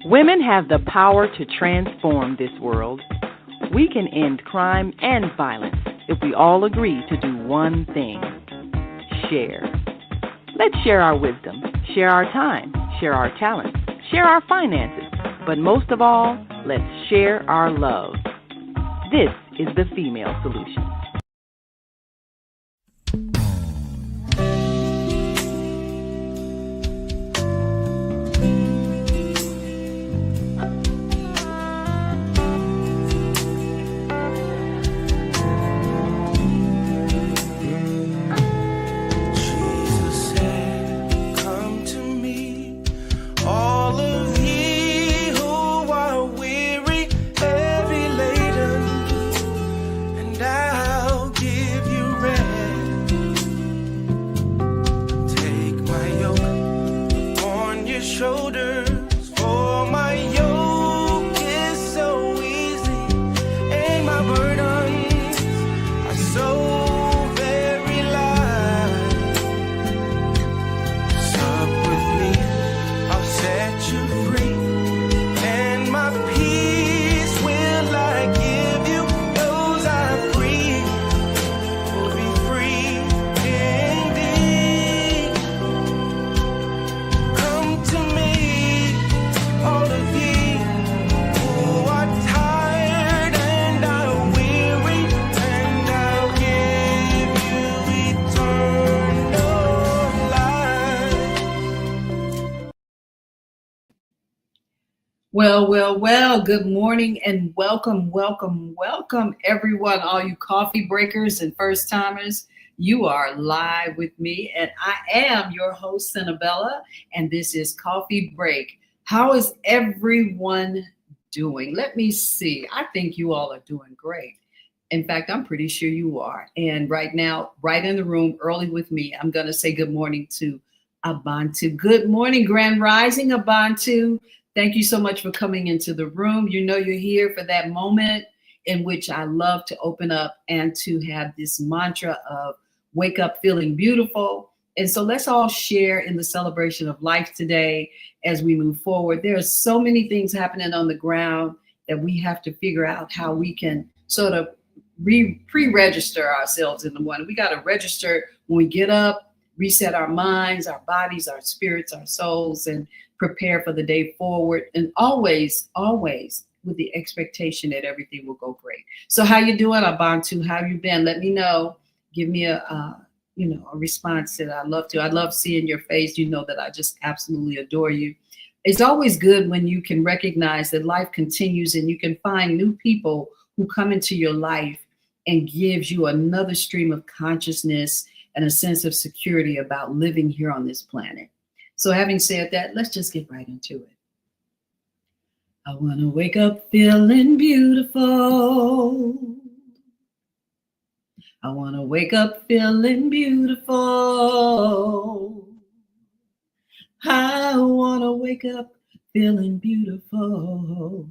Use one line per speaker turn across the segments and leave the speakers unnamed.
Women have the power to transform this world. We can end crime and violence if we all agree to do one thing: share. Let's share our wisdom, share our time, share our talents, share our finances, but most of all, let's share our love. This is the Female Solution.
Well, good morning and welcome, everyone, all you coffee breakers and first timers. You are live with me, and I am your host, Senabella, and this is Coffee Break. How is everyone doing? Let me see. I think you all are doing great. In fact, I'm pretty sure you are. And right now, right in the room, early with me, I'm going to say good morning to Abantu. Good morning, Grand Rising, Abantu. Thank you so much for coming into the room. You know you're here for that moment in which I love to open up and to have this mantra of wake up feeling beautiful. And so let's all share in the celebration of life today as we move forward. There are so many things happening on the ground that we have to figure out how we can sort of pre-register ourselves in the morning. We got to register when we get up, reset our minds, our bodies, our spirits, our souls, and prepare for the day forward, and always with the expectation that everything will go great. So how you doing, Abantu? How you been? Let me know. Give me a response that I love to. I love seeing your face. You know that I just absolutely adore you. It's always good when you can recognize that life continues and you can find new people who come into your life and gives you another stream of consciousness and a sense of security about living here on this planet. So having said that, let's just get right into it. I want to wake up feeling beautiful. I want to wake up feeling beautiful. I want to wake up feeling beautiful.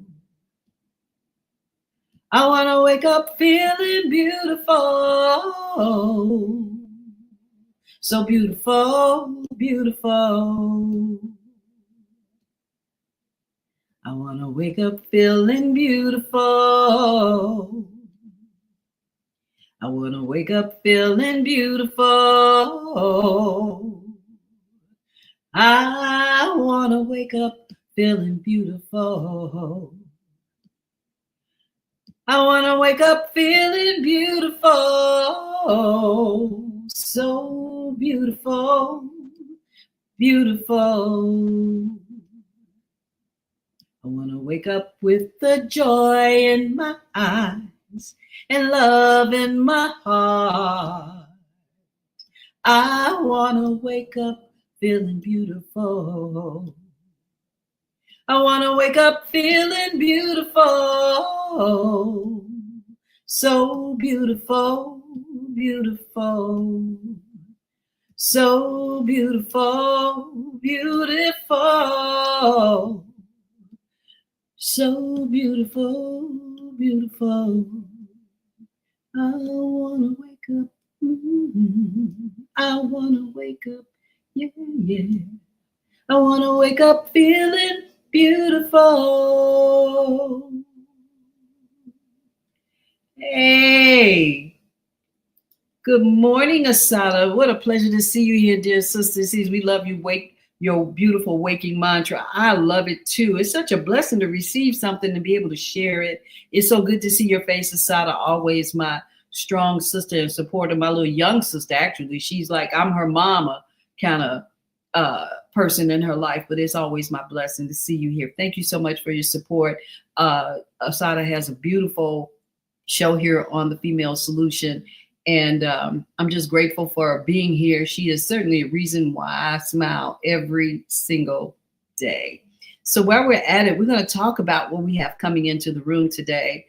I want to wake up feeling beautiful. So beautiful, beautiful. I want to wake up feeling beautiful. I want to wake up feeling beautiful. I want to wake up feeling beautiful. I want to wake up feeling beautiful. So beautiful, beautiful. I want to wake up with the joy in my eyes and love in my heart. I want to wake up feeling beautiful. I want to wake up feeling beautiful. So beautiful, beautiful. So beautiful, beautiful. So beautiful, beautiful. I want to wake up. I want to wake up. Yeah, yeah. I I want to wake up feeling beautiful. Hey, good morning, Asada. What a pleasure to see you here, dear sister. See, we love you. Wake your beautiful waking mantra. I love it too. It's such a blessing to receive something and be able to share it. It's so good to see your face, Asada. Always my strong sister and supporter. My little young sister, actually, she's like I'm her mama kind of person in her life. But it's always my blessing to see you here. Thank you so much for your support. Asada has a beautiful show here on the Female Solution. And I'm just grateful for her being here. She is certainly a reason why I smile every single day. So while we're at it, we're going to talk about what we have coming into the room today.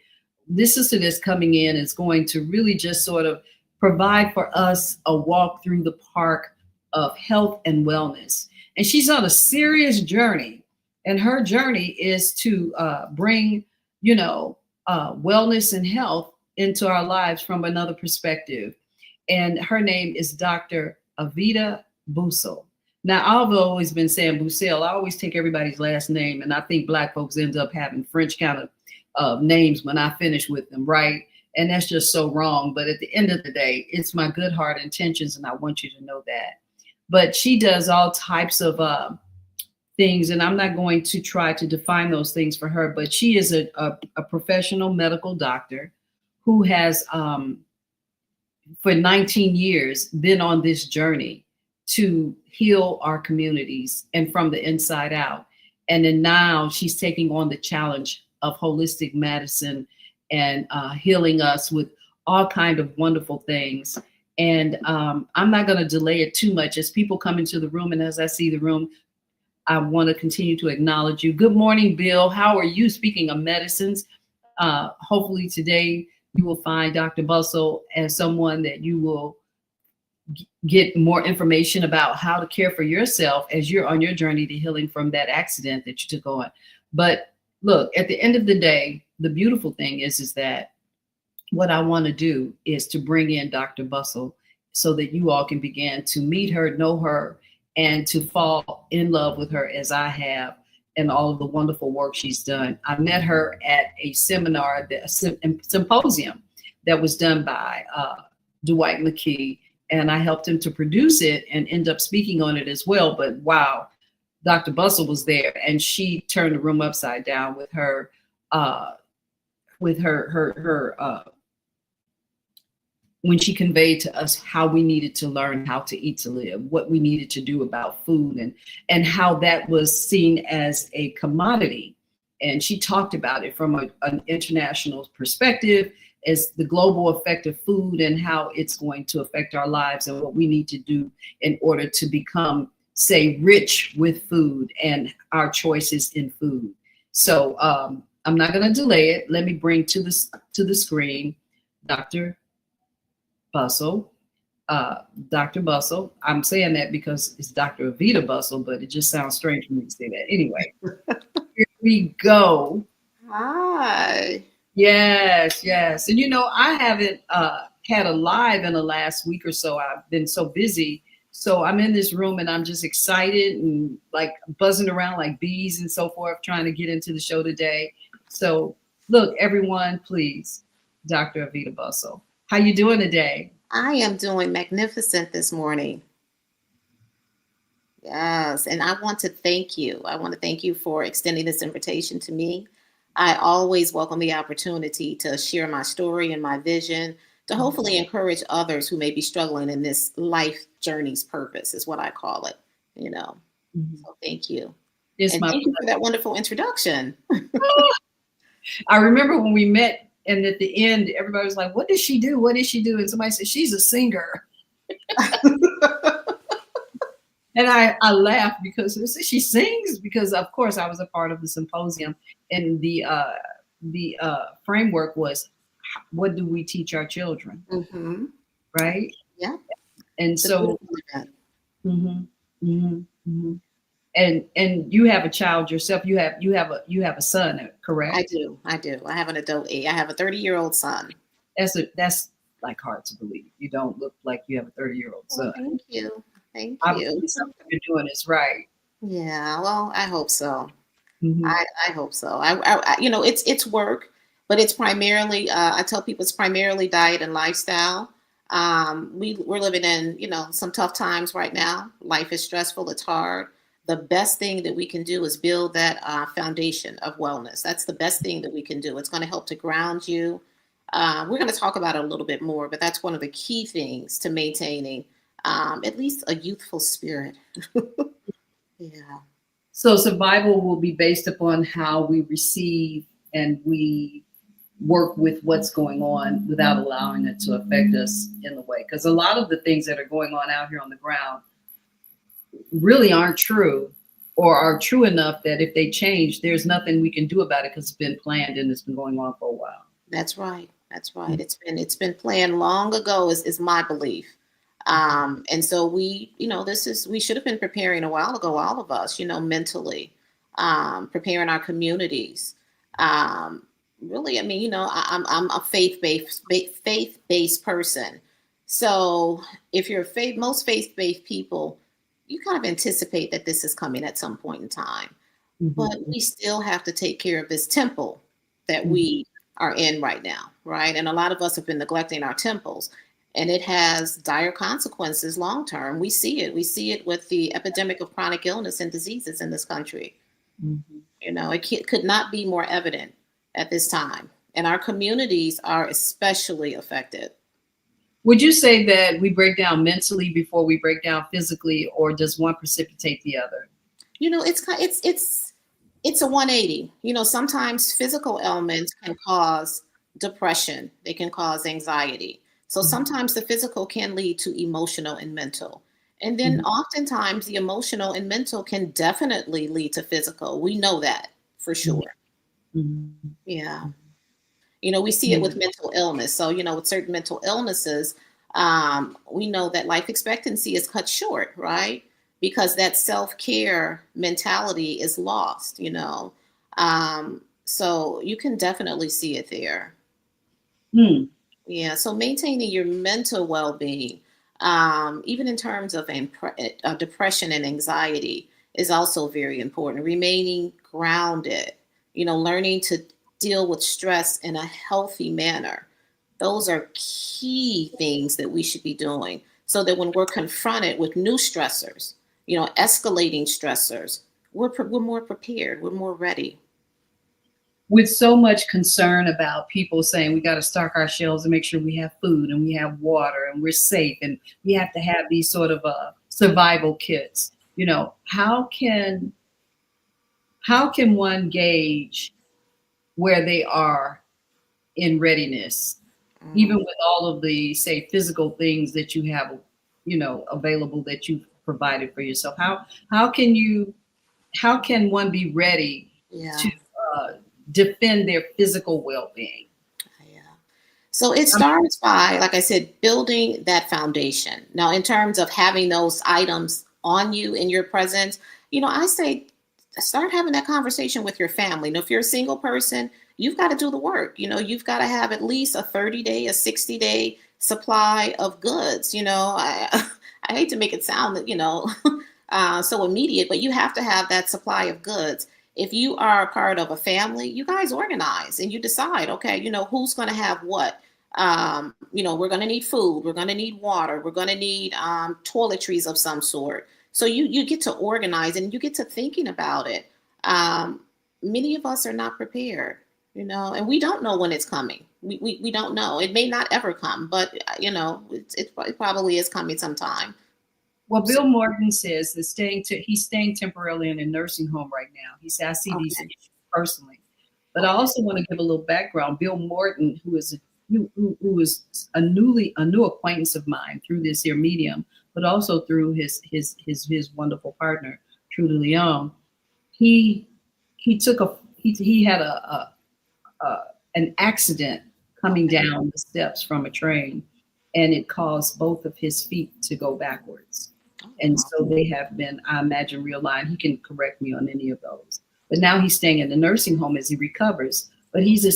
This sister that's coming in is going to really just sort of provide for us a walk through the park of health and wellness. And she's on a serious journey. And her journey is to bring, wellness and health into our lives from another perspective. And her name is Dr. Aveda Bussell. Now, I've always been saying Bussell. I always take everybody's last name, and I think Black folks end up having French kind of names when I finish with them, right? And that's just so wrong. But at the end of the day, it's my good heart intentions, and I want you to know that. But she does all types of things, and I'm not going to try to define those things for her, but she is a professional medical doctor who has, for 19 years, been on this journey to heal our communities and from the inside out. And then now she's taking on the challenge of holistic medicine and healing us with all kinds of wonderful things. And I'm not going to delay it too much as people come into the room. And as I see the room, I want to continue to acknowledge you. Good morning, Bill. How are you? Speaking of medicines, hopefully today you will find Dr. Bussell as someone that you will get more information about how to care for yourself as you're on your journey to healing from that accident that you took on. But look, at the end of the day, the beautiful thing is that what I want to do is to bring in Dr. Bussell so that you all can begin to meet her, know her, and to fall in love with her as I have and all of the wonderful work she's done. I met her at a seminar, a symposium that was done by Dwight McKee, and I helped him to produce it and end up speaking on it as well. But wow, Dr. Bussell was there, and she turned the room upside down with her when she conveyed to us how we needed to learn how to eat to live, what we needed to do about food, and how that was seen as a commodity. And she talked about it from an international perspective as the global effect of food and how it's going to affect our lives and what we need to do in order to become, say, rich with food and our choices in food. So I'm not going to delay it. Let me bring to the screen Dr. Bussell. Dr. Bussell. I'm saying that because it's Dr. Aveda Bussell, but it just sounds strange for me to say that. Anyway, here we go.
Hi.
Yes. And I haven't had a live in the last week or so. I've been so busy. So I'm in this room and I'm just excited and like buzzing around like bees and so forth, trying to get into the show today. So look, everyone, please, Dr. Aveda Bussell. How you doing today?
I am doing magnificent this morning. Yes, and I want to thank you. I want to thank you for extending this invitation to me. I always welcome the opportunity to share my story and my vision to hopefully encourage others who may be struggling in this life journey's purpose is what I call it, So thank you.
It's my
thank you for that wonderful introduction.
I remember when we met, and at the end, everybody was like, what does she do? What does she do? And somebody said, she's a singer. And I laughed because she sings, because of course I was a part of the symposium, and the framework was, what do we teach our children?
Mm-hmm.
Right?
Yeah.
And so, and you have a child yourself. You have a son, correct?
I do. I have an adult. I have a 30-year-old son.
That's like hard to believe. You don't look like you have a 30-year-old son.
Thank you.
Obviously, something you're doing is right.
Yeah, well, I hope so.
Hmm.
I hope so. It's work, but it's primarily. I tell people it's primarily diet and lifestyle. We're living in some tough times right now. Life is stressful. It's hard. The best thing that we can do is build that foundation of wellness. That's the best thing that we can do. It's going to help to ground you. We're going to talk about it a little bit more, but that's one of the key things to maintaining at least a youthful spirit. Yeah.
So survival will be based upon how we receive and we work with what's going on without allowing it to affect us in the way. Because a lot of the things that are going on out here on the ground really aren't true, or are true enough that if they change, there's nothing we can do about it because it's been planned and it's been going on for a while.
That's right. That's right. It's been planned long ago is my belief. And so we should have been preparing a while ago, all of us, mentally, preparing our communities. Really, I mean, I'm a faith-based person. So if you're most faith-based people, you kind of anticipate that this is coming at some point in time. But
Mhm.
we still have to take care of this temple that
Mhm.
we are in right now, right? And a lot of us have been neglecting our temples, and it has dire consequences long term. We see it. We see it with the epidemic of chronic illness and diseases in this country.
Mhm.
It could not be more evident at this time. And our communities are especially affected.
Would you say that we break down mentally before we break down physically, or does one precipitate the other?
It's a 180. Sometimes physical ailments can cause depression, they can cause anxiety. So
Mhm.
sometimes the physical can lead to emotional and mental. And then
Mhm.
oftentimes the emotional and mental can definitely lead to physical. We know that for
Mhm.
sure.
Mhm.
Yeah. We see it with
Mhm.
mental illness. So, with certain mental illnesses, we know that life expectancy is cut short, right? Because that self care mentality is lost. So you can definitely see it there.
Hmm.
Yeah. So maintaining your mental well being, even in terms of depression and anxiety, is also very important. Remaining grounded, learning to deal with stress in a healthy manner. Those are key things that we should be doing so that when we're confronted with new stressors, escalating stressors, we're more prepared, we're more ready.
With so much concern about people saying we got to stock our shelves and make sure we have food and we have water and we're safe and we have to have these sort of survival kits, how can one gauge where they are in readiness, even
Mm.
with all of the, say, physical things that you have, available that you've provided for yourself? How can one be ready to
Yeah.
uh, defend their physical well-being?
Yeah. So it
Um,
starts by, like I said, building that foundation. Now, in terms of having those items on you in your presence, I say start having that conversation with your family. If you're a single person, you've got to do the work. You've got to have at least a 30-day, a 60-day supply of goods. I hate to make it sound that, so immediate, but you have to have that supply of goods. If you are a part of a family, you guys organize and you decide, okay, who's going to have what. We're going to need food, we're going to need water, we're going to need toiletries of some sort. So you get to organize and you get to thinking about it. Um, Many of us are not prepared, and we don't know when it's coming. We don't know. It may not ever come, but it probably is coming sometime.
well,
So,
Bill Morgan says that he's staying temporarily in a nursing home right now. He said, I see these
okay,
issues personally. But I
okay,
also want to give a little background. Bill Morton, who is a new acquaintance of mine through this here medium, but also through his wonderful partner, Trudy Leon. He he had a an accident coming
okay.
down the steps from a train, and it caused both of his feet to go backwards.
Oh,
And
wow.
so they have been, I imagine, realigned. He can correct me on any of those. But now he's staying in the nursing home as he recovers. But he's a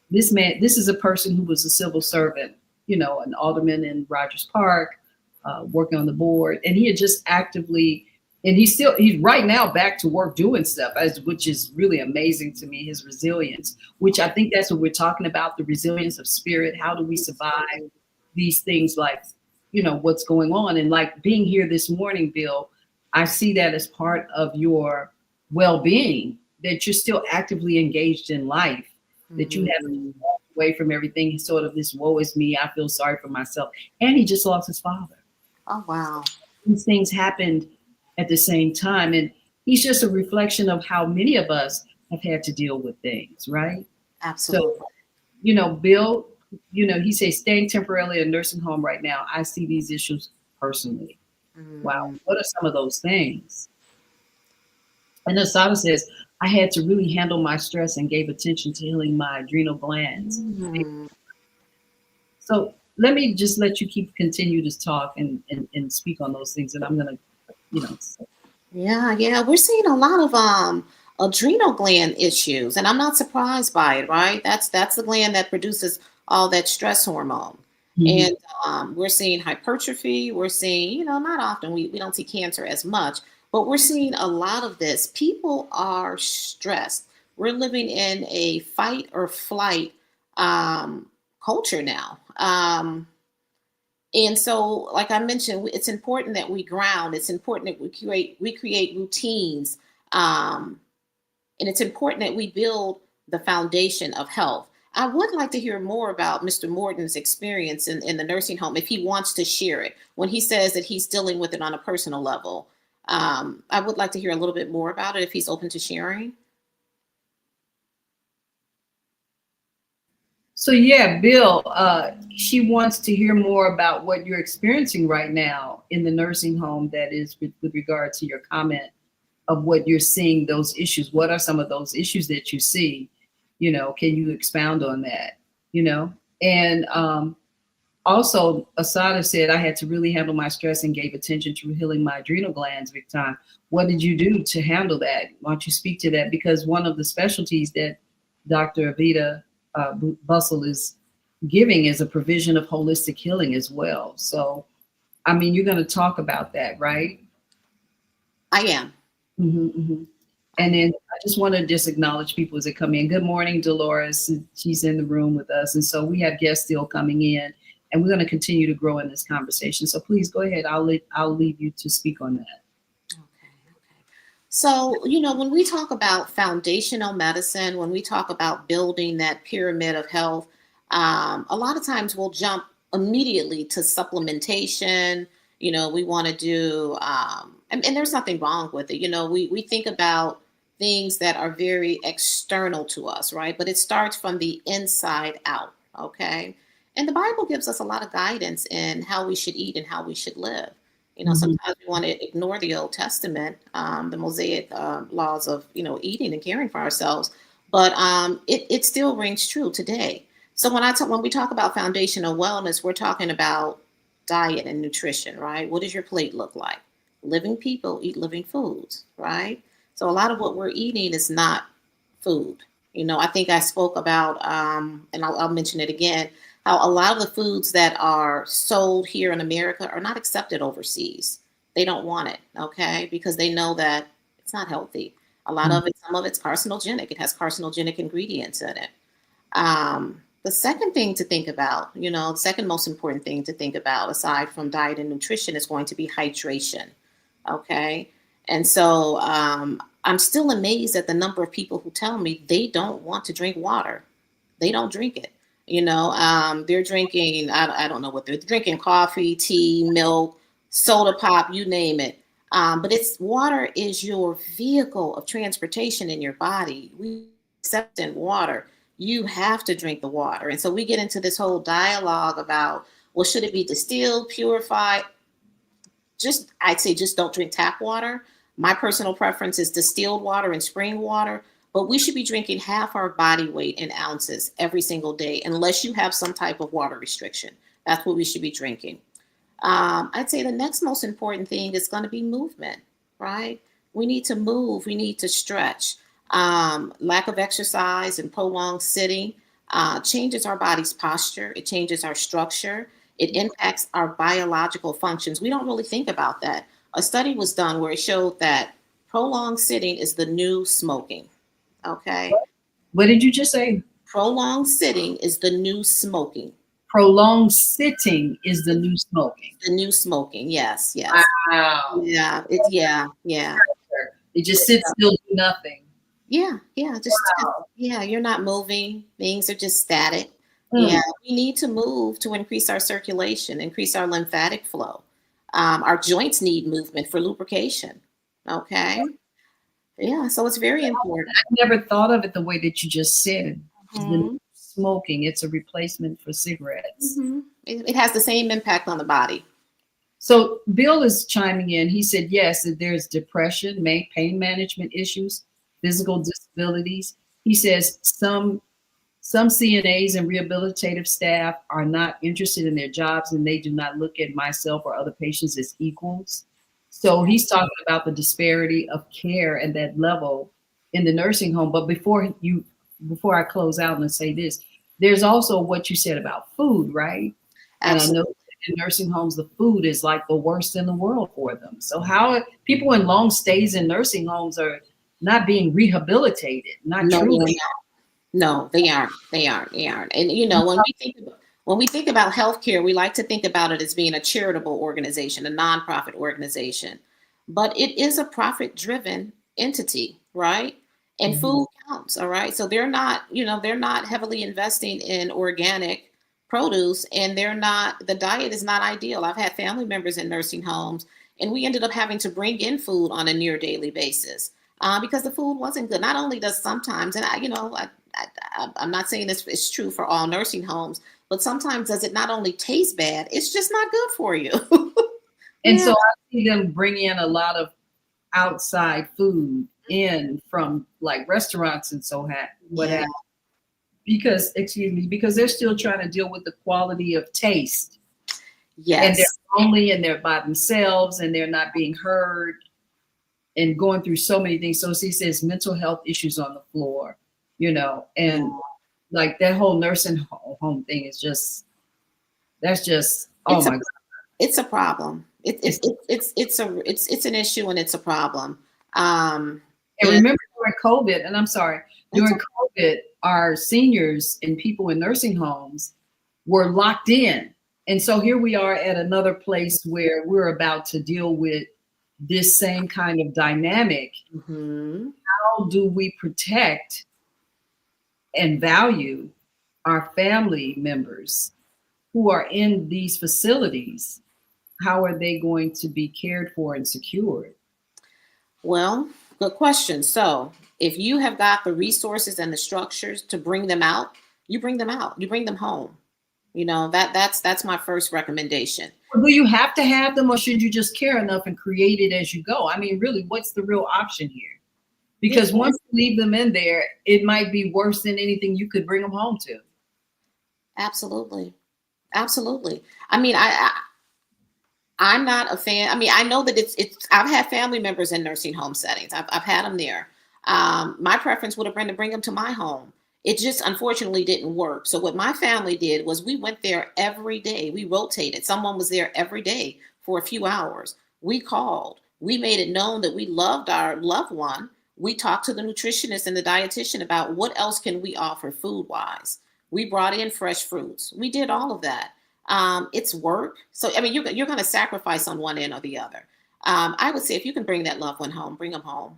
this man. This is a person who was a civil servant, an alderman in Rogers Park, working on the board, and he had just actively and he's right now back to work doing stuff, which is really amazing to me. His resilience, which I think that's what we're talking about, the resilience of spirit. How do we survive these things, like, what's going on? And like being here this morning, Bill, I see that as part of your well-being, that you're still actively engaged in life, that you haven't walked away from everything, sort of this woe is me, I feel sorry for myself. And he just lost his father.
Oh, wow.
These things happened at the same time. And he's just a reflection of how many of us have had to deal with things, right?
Absolutely.
So, Bill, he says staying temporarily in a nursing home right now, I see these issues personally. Wow. What are some of those things? And Asada says, I had to really handle my stress and gave attention to healing my adrenal glands. So let me just let you continue to talk and speak on those things. And I'm going to,
Yeah. We're seeing a lot of adrenal gland issues, and I'm not surprised by it, right? That's the gland that produces all that stress hormone. And we're seeing hypertrophy. We're seeing, not often, we don't see cancer as much, but we're seeing a lot of this. People are stressed. We're living in a fight or flight culture now. And so, like I mentioned, it's important that we ground. It's important that we create routines. And it's important that we build the foundation of health. I would like to hear more about Mr. Morton's experience in the nursing home, if he wants to share it, when he says that he's dealing with it on a personal level. I would like to hear a little bit more about it if he's open to sharing.
So yeah, Bill, she wants to hear more about what you're experiencing right now in the nursing home. That is with regard to your comment of what you're seeing, those issues. What are some of those issues that you see? Can you expound on that? And also, Asada said, I had to really handle my stress and gave attention to healing my adrenal glands big time. What did you do to handle that? Why don't you speak to that? Because one of the specialties that Dr. Aveda Bussell is giving is a provision of holistic healing as well. So, I mean, you're going to talk about that, right?
I am.
And then I just want to just acknowledge people as they come in. Good morning, Dolores. She's in the room with us. And so we have guests still coming in, and we're going to continue to grow in this conversation. So please go ahead. I'll leave you to speak on that.
Okay. So, when we talk about foundational medicine, when we talk about building that pyramid of health, a lot of times we'll jump immediately to supplementation. We want to do, and there's nothing wrong with it. We think about things that are very external to us, right? But it starts from the inside out, okay? And the Bible gives us a lot of guidance in how we should eat and how we should live. Sometimes we want to ignore the Old Testament, the Mosaic laws of, eating and caring for ourselves, but it still rings true today. So when we talk about foundational wellness, we're talking about diet and nutrition, right? What does your plate look like? Living people eat living foods, right? So a lot of what we're eating is not food. I think I spoke about, and I'll mention it again, how a lot of the foods that are sold here in America are not accepted overseas. They don't want it, okay? Because they know that it's not healthy. A lot of it, some of it's carcinogenic. It has carcinogenic ingredients in it. The second thing to think about, the second most important thing to think about, aside from diet and nutrition, is going to be hydration, okay? And so I'm still amazed at the number of people who tell me they don't want to drink water. They don't drink it. They're drinking, I don't know what they're drinking, coffee, tea, milk, soda pop, you name it. But water is your vehicle of transportation in your body. We accept in water. You have to drink the water. And so we get into this whole dialogue about, well, should it be distilled, purified? I'd say just don't drink tap water. My personal preference is distilled water and spring water, but we should be drinking half our body weight in ounces every single day, unless you have some type of water restriction. That's what we should be drinking. I'd say the next most important thing is going to be movement, right? We need to move. We need to stretch. Lack of exercise and prolonged sitting changes our body's posture. It changes our structure. It impacts our biological functions. We don't really think about that. a study was done where it showed that prolonged sitting is the new smoking. Okay.
What did you just say?
Prolonged sitting is the new smoking.
Prolonged sitting is the new smoking.
The new smoking. Yes. Yes.
Wow.
Yeah. Yeah.
It just sits still, do nothing.
Yeah. Yeah.
Wow.
Yeah. You're not moving. Things are just static.
Mm.
Yeah. We need to move to increase our circulation, increase our lymphatic flow. Our joints need movement for lubrication. Okay. Yeah. So it's very important.
I never thought of it the way that you just said. The
Mhm.
new smoking, it's a replacement for cigarettes.
It has the same impact on the body.
So Bill is chiming in. He said, yes, that there's depression, pain management issues, physical disabilities. He says some CNAs and rehabilitative staff are not interested in their jobs, and they do not look at myself or other patients as equals. So he's talking about the disparity of care and that level in the nursing home. But before I close out and say this, there's also what you said about food, right? And I know
Absolutely.
in nursing homes, the food is like the worst in the world for them. So how people in long stays in nursing homes are not being rehabilitated, not
No,
truly.
no, they aren't. They aren't. They aren't. And when we think about healthcare, we like to think about it as being a charitable organization, a nonprofit organization, but it is a profit-driven entity, right? And
Mhm.
food counts, all right. So they're not heavily investing in organic produce, and the diet is not ideal. I've had family members in nursing homes, and we ended up having to bring in food on a near daily basis because the food wasn't good. Not only does sometimes, and I'm not saying this is true for all nursing homes, but sometimes does it not only taste bad, it's just not good for you.
And
Yeah.
so I see them bring in a lot of outside food in from like restaurants and what
Yeah.
have because they're still trying to deal with the quality of taste, and they're
Yes.
lonely and they're by themselves and they're not being heard and going through so many things. So he says mental health issues on the floor, and
Yeah.
like that whole nursing home thing is that's just, oh
It's a
my God.
it's a problem.
It's,
It's an issue and it's a problem. Um,
and
and
remember during COVID, and I'm sorry,
it's
during COVID, our seniors and people in nursing homes were locked in. And so here we are at another place where we're about to deal with this same kind of dynamic.
Mhm.
How do we protect and value our family members who are in these facilities? How are they going to be cared for and secured?
Well, good question. So, if you have got the resources and the structures to bring them out, you bring them out. You bring them home. That's my first recommendation.
Or do you have to have them, or should you just care enough and create it as you go? I mean, really, what's the real option here?
Yeah,
Because once you leave them in there, it might be worse than anything you could bring them home to.
absolutely. Absolutely. I mean, I'm not a fan. I mean, I know that it's. I've had family members in nursing home settings. I've had them there. My preference would have been to bring them to my home. It just unfortunately didn't work. So what my family did was we went there every day. We rotated. Someone was there every day for a few hours. We called. We made it known that we loved our loved one. We talked to the nutritionist and the dietitian about what else can we offer food wise. We brought in fresh fruits. We did all of that. It's work. So, I mean, you're going to sacrifice on one end or the other. I would say if you can bring that loved one home, bring them home.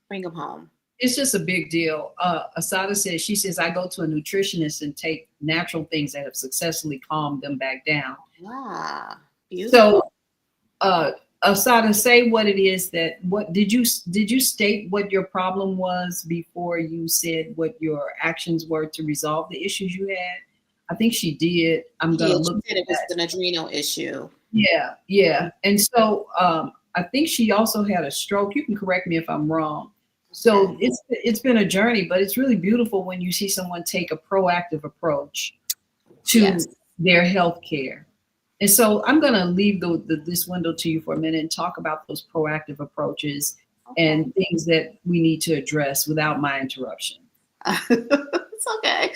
Bring them home.
It's just a big deal. Asada says, she says, I go to a nutritionist and take natural things that have successfully calmed them back down.
Ah, beautiful.
So, uh, Asada, say what it is what did you state what your problem was before you said what your actions were to resolve the issues you had? I think she did. I'm
Yeah,
gonna
she
look
said
at
it was
that.
an adrenal issue.
Yeah. And so I think she also had a stroke. You can correct me if I'm wrong. So
Okay.
it's been a journey, but it's really beautiful when you see someone take a proactive approach to
Yes.
their health care. And so I'm going to leave this window to you for a minute and talk about those proactive approaches
Okay.
and things that we need to address without my interruption.
It's okay.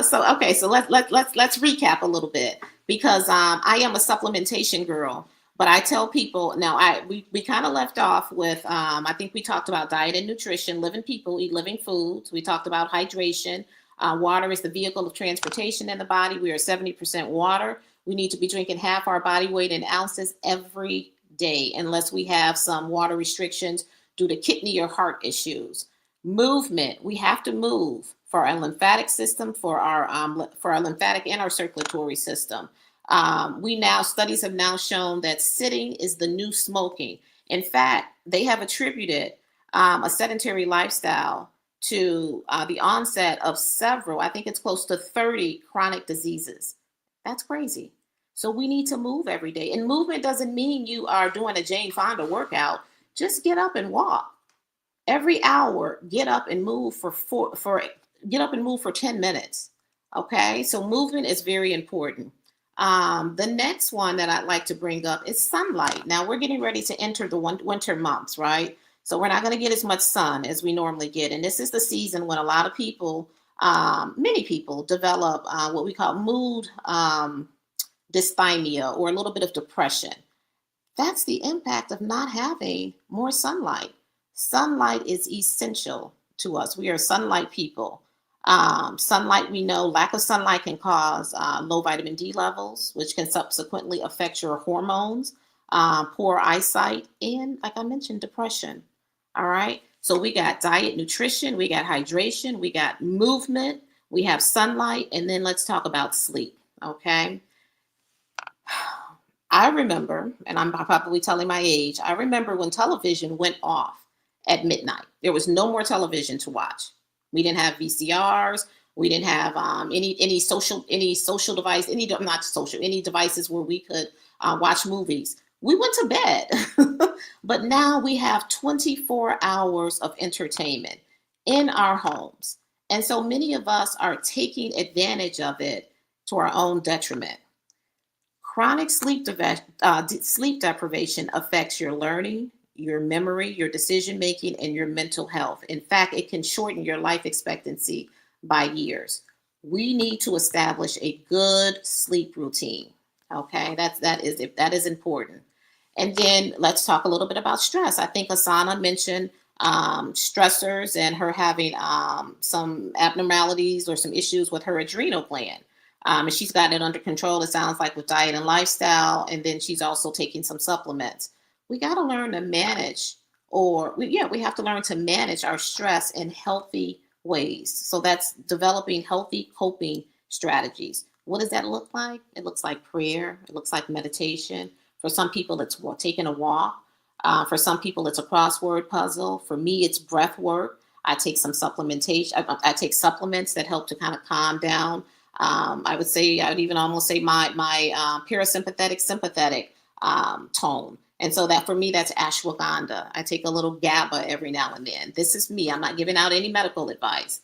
So let's recap a little bit because I am a supplementation girl. But I tell people now, we kind of left off with I think we talked about diet and nutrition. Living people eat living foods. We talked about hydration. Water is the vehicle of transportation in the body. We are 70% water. We need to be drinking half our body weight in ounces every day, unless we have some water restrictions due to kidney or heart issues. Movement. We have to move for our lymphatic system, for our lymphatic and our circulatory system. We now Studies have now shown that sitting is the new smoking. In fact, they have attributed a sedentary lifestyle to the onset of several, I think it's close to 30 chronic diseases. That's crazy. So we need to move every day. And movement doesn't mean you are doing a Jane Fonda workout. Just get up and walk. Every hour, get up and move get up and move for 10 minutes. Okay? So movement is very important. The next one that I'd like to bring up is sunlight. Now we're getting ready to enter the winter months, right? So we're not going to get as much sun as we normally get. And this is the season when a lot of people, many people develop what we call mood dysthymia, or a little bit of depression. That's the impact of not having more sunlight. Sunlight is essential to us. We are sunlight people. Sunlight, we know lack of sunlight can cause low vitamin D levels, which can subsequently affect your hormones, poor eyesight, and like I mentioned, depression. All right. So we got diet, nutrition, we got hydration, we got movement, we have sunlight, and then let's talk about sleep. Okay. I remember, and I'm probably telling my age, I remember when television went off at midnight. There was no more television to watch. We didn't have VCRs. We didn't have any social device, any devices where we could watch movies. We went to bed. But now we have 24 hours of entertainment in our homes. And so many of us are taking advantage of it to our own detriment. Chronic sleep deprivation affects your learning, your memory, your decision making, and your mental health. In fact, it can shorten your life expectancy by years. We need to establish a good sleep routine. Okay, that is important. And then let's talk a little bit about stress. I think Asana mentioned stressors and her having some abnormalities or some issues with her adrenal gland. And she's got it under control, it sounds like, with diet and lifestyle. And then she's also taking some supplements. We got to learn to manage, we have to learn to manage our stress in healthy ways. So that's developing healthy coping strategies. What does that look like? It looks like prayer. It looks like meditation. For some people, it's taking a walk. For some people, it's a crossword puzzle. For me, it's breath work. I take some supplementation. I take supplements that help to kind of calm down. I would even almost say my parasympathetic, sympathetic tone. And so that for me, that's ashwagandha. I take a little GABA every now and then. This is me. I'm not giving out any medical advice.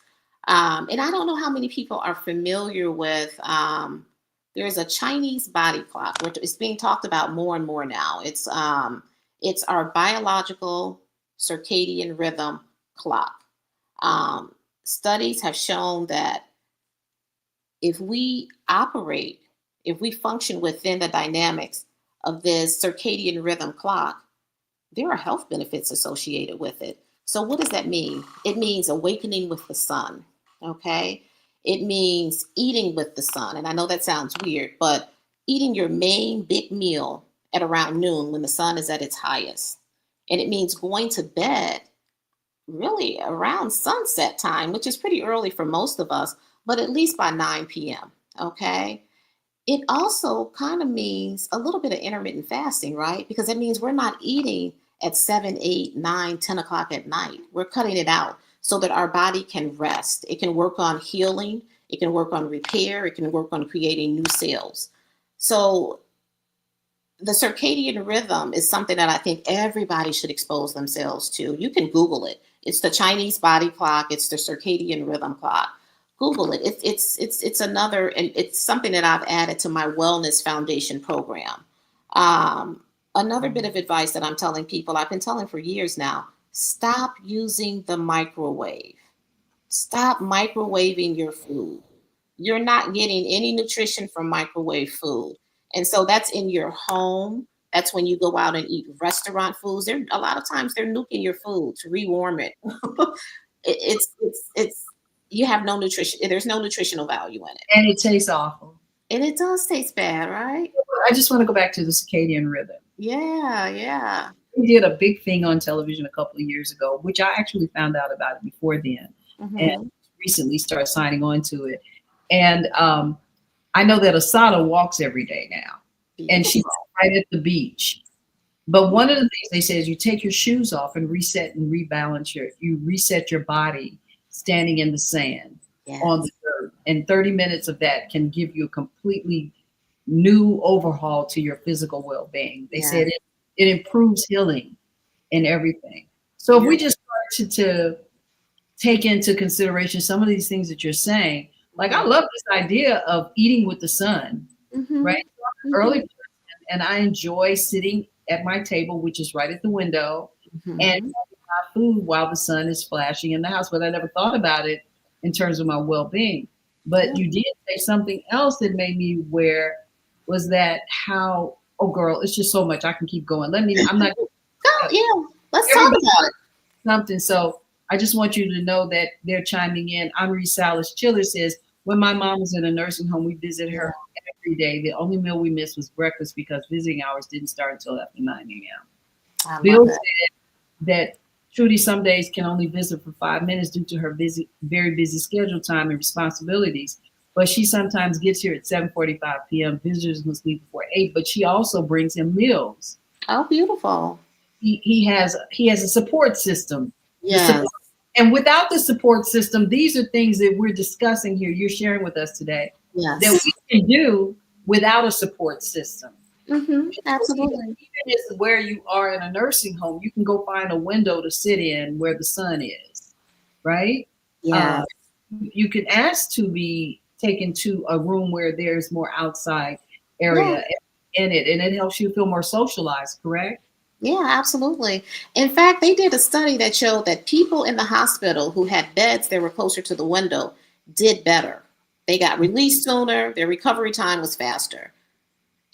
And I don't know how many people are familiar with, there's a Chinese body clock, which is being talked about more and more now. It's our biological circadian rhythm clock. Studies have shown that if we function within the dynamics of this circadian rhythm clock, there are health benefits associated with it. So what does that mean? It means awakening with the sun, okay? It means eating with the sun. And I know that sounds weird, but eating your main big meal at around noon when the sun is at its highest. And it means going to bed really around sunset time, which is pretty early for most of us, but at least by 9 p.m., okay? It also kind of means a little bit of intermittent fasting, right? Because it means we're not eating at 7, 8, 9, 10 o'clock at night. We're cutting it out so that our body can rest. It can work on healing. It can work on repair. It can work on creating new cells. So the circadian rhythm is something that I think everybody should expose themselves to. You can Google it. It's the Chinese body clock. It's the circadian rhythm clock. Google it. It's another, and it's something that I've added to my wellness foundation program. Another bit of advice that I'm telling people, I've been telling for years now, stop using the microwave. Stop microwaving your food. You're not getting any nutrition from microwave food. And so that's in your home. That's when you go out and eat restaurant foods. A lot of times they're nuking your food to rewarm it. It's you have no nutrition. There's no nutritional value in it,
And it tastes awful.
and it does taste bad, right?
I just want to go back to the circadian rhythm.
Yeah, yeah.
We did a big thing on television a couple of years ago, which I actually found out about it before then,
Mm-hmm.
and recently started signing on to it. And I know that Asada walks every day now, and she's right at the beach. But one of the things they say is you take your shoes off and reset and rebalance you reset your body standing in the sand on the
Yes.
dirt. And 30 minutes of that can give you a completely new overhaul to your physical well-being. They said
Yes.
it improves healing and everything. So if
Yeah.
we just start to take into consideration some of these things that you're saying, like I love this idea of eating with the sun,
Mm-hmm.
right? Early person, and I enjoy sitting at my table, which is right at the window, and
Mm-hmm.
having my food while the sun is flashing in the house. But I never thought about it in terms of my well-being. But you did say something else that made me aware was that how, oh girl, it's just so much. I can keep going. I'm not
Oh, yeah. Let's talk
everybody
about it.
something. So I just want you to know that they're chiming in. Henri Salas Chiller says, when my mom was in a nursing home, we visited her every day. The only meal we missed was breakfast because visiting hours didn't start until after 9 a.m.
I
Bill
love
said
it.
that Trudy some days can only visit for 5 minutes due to her very busy schedule time and responsibilities. But she sometimes gets here at 7:45 p.m. Visitors must leave before 8, but she also brings him meals.
Oh, beautiful.
He has a support system. The
Yes.
support, and without the support system, these are things that we're discussing here. You're sharing with us today that
Yes.
we can do without a support system.
Mm-hmm. Absolutely.
Even as where you are in a nursing home, you can go find a window to sit in where the sun is, right? Uh,
Yes.
you can ask to be taken to a room where there's more outside
Yeah.
area in it, and it helps you feel more socialized, correct?
Yeah, absolutely. In fact, they did a study that showed that people in the hospital who had beds that were closer to the window did better. They got released sooner, their recovery time was faster.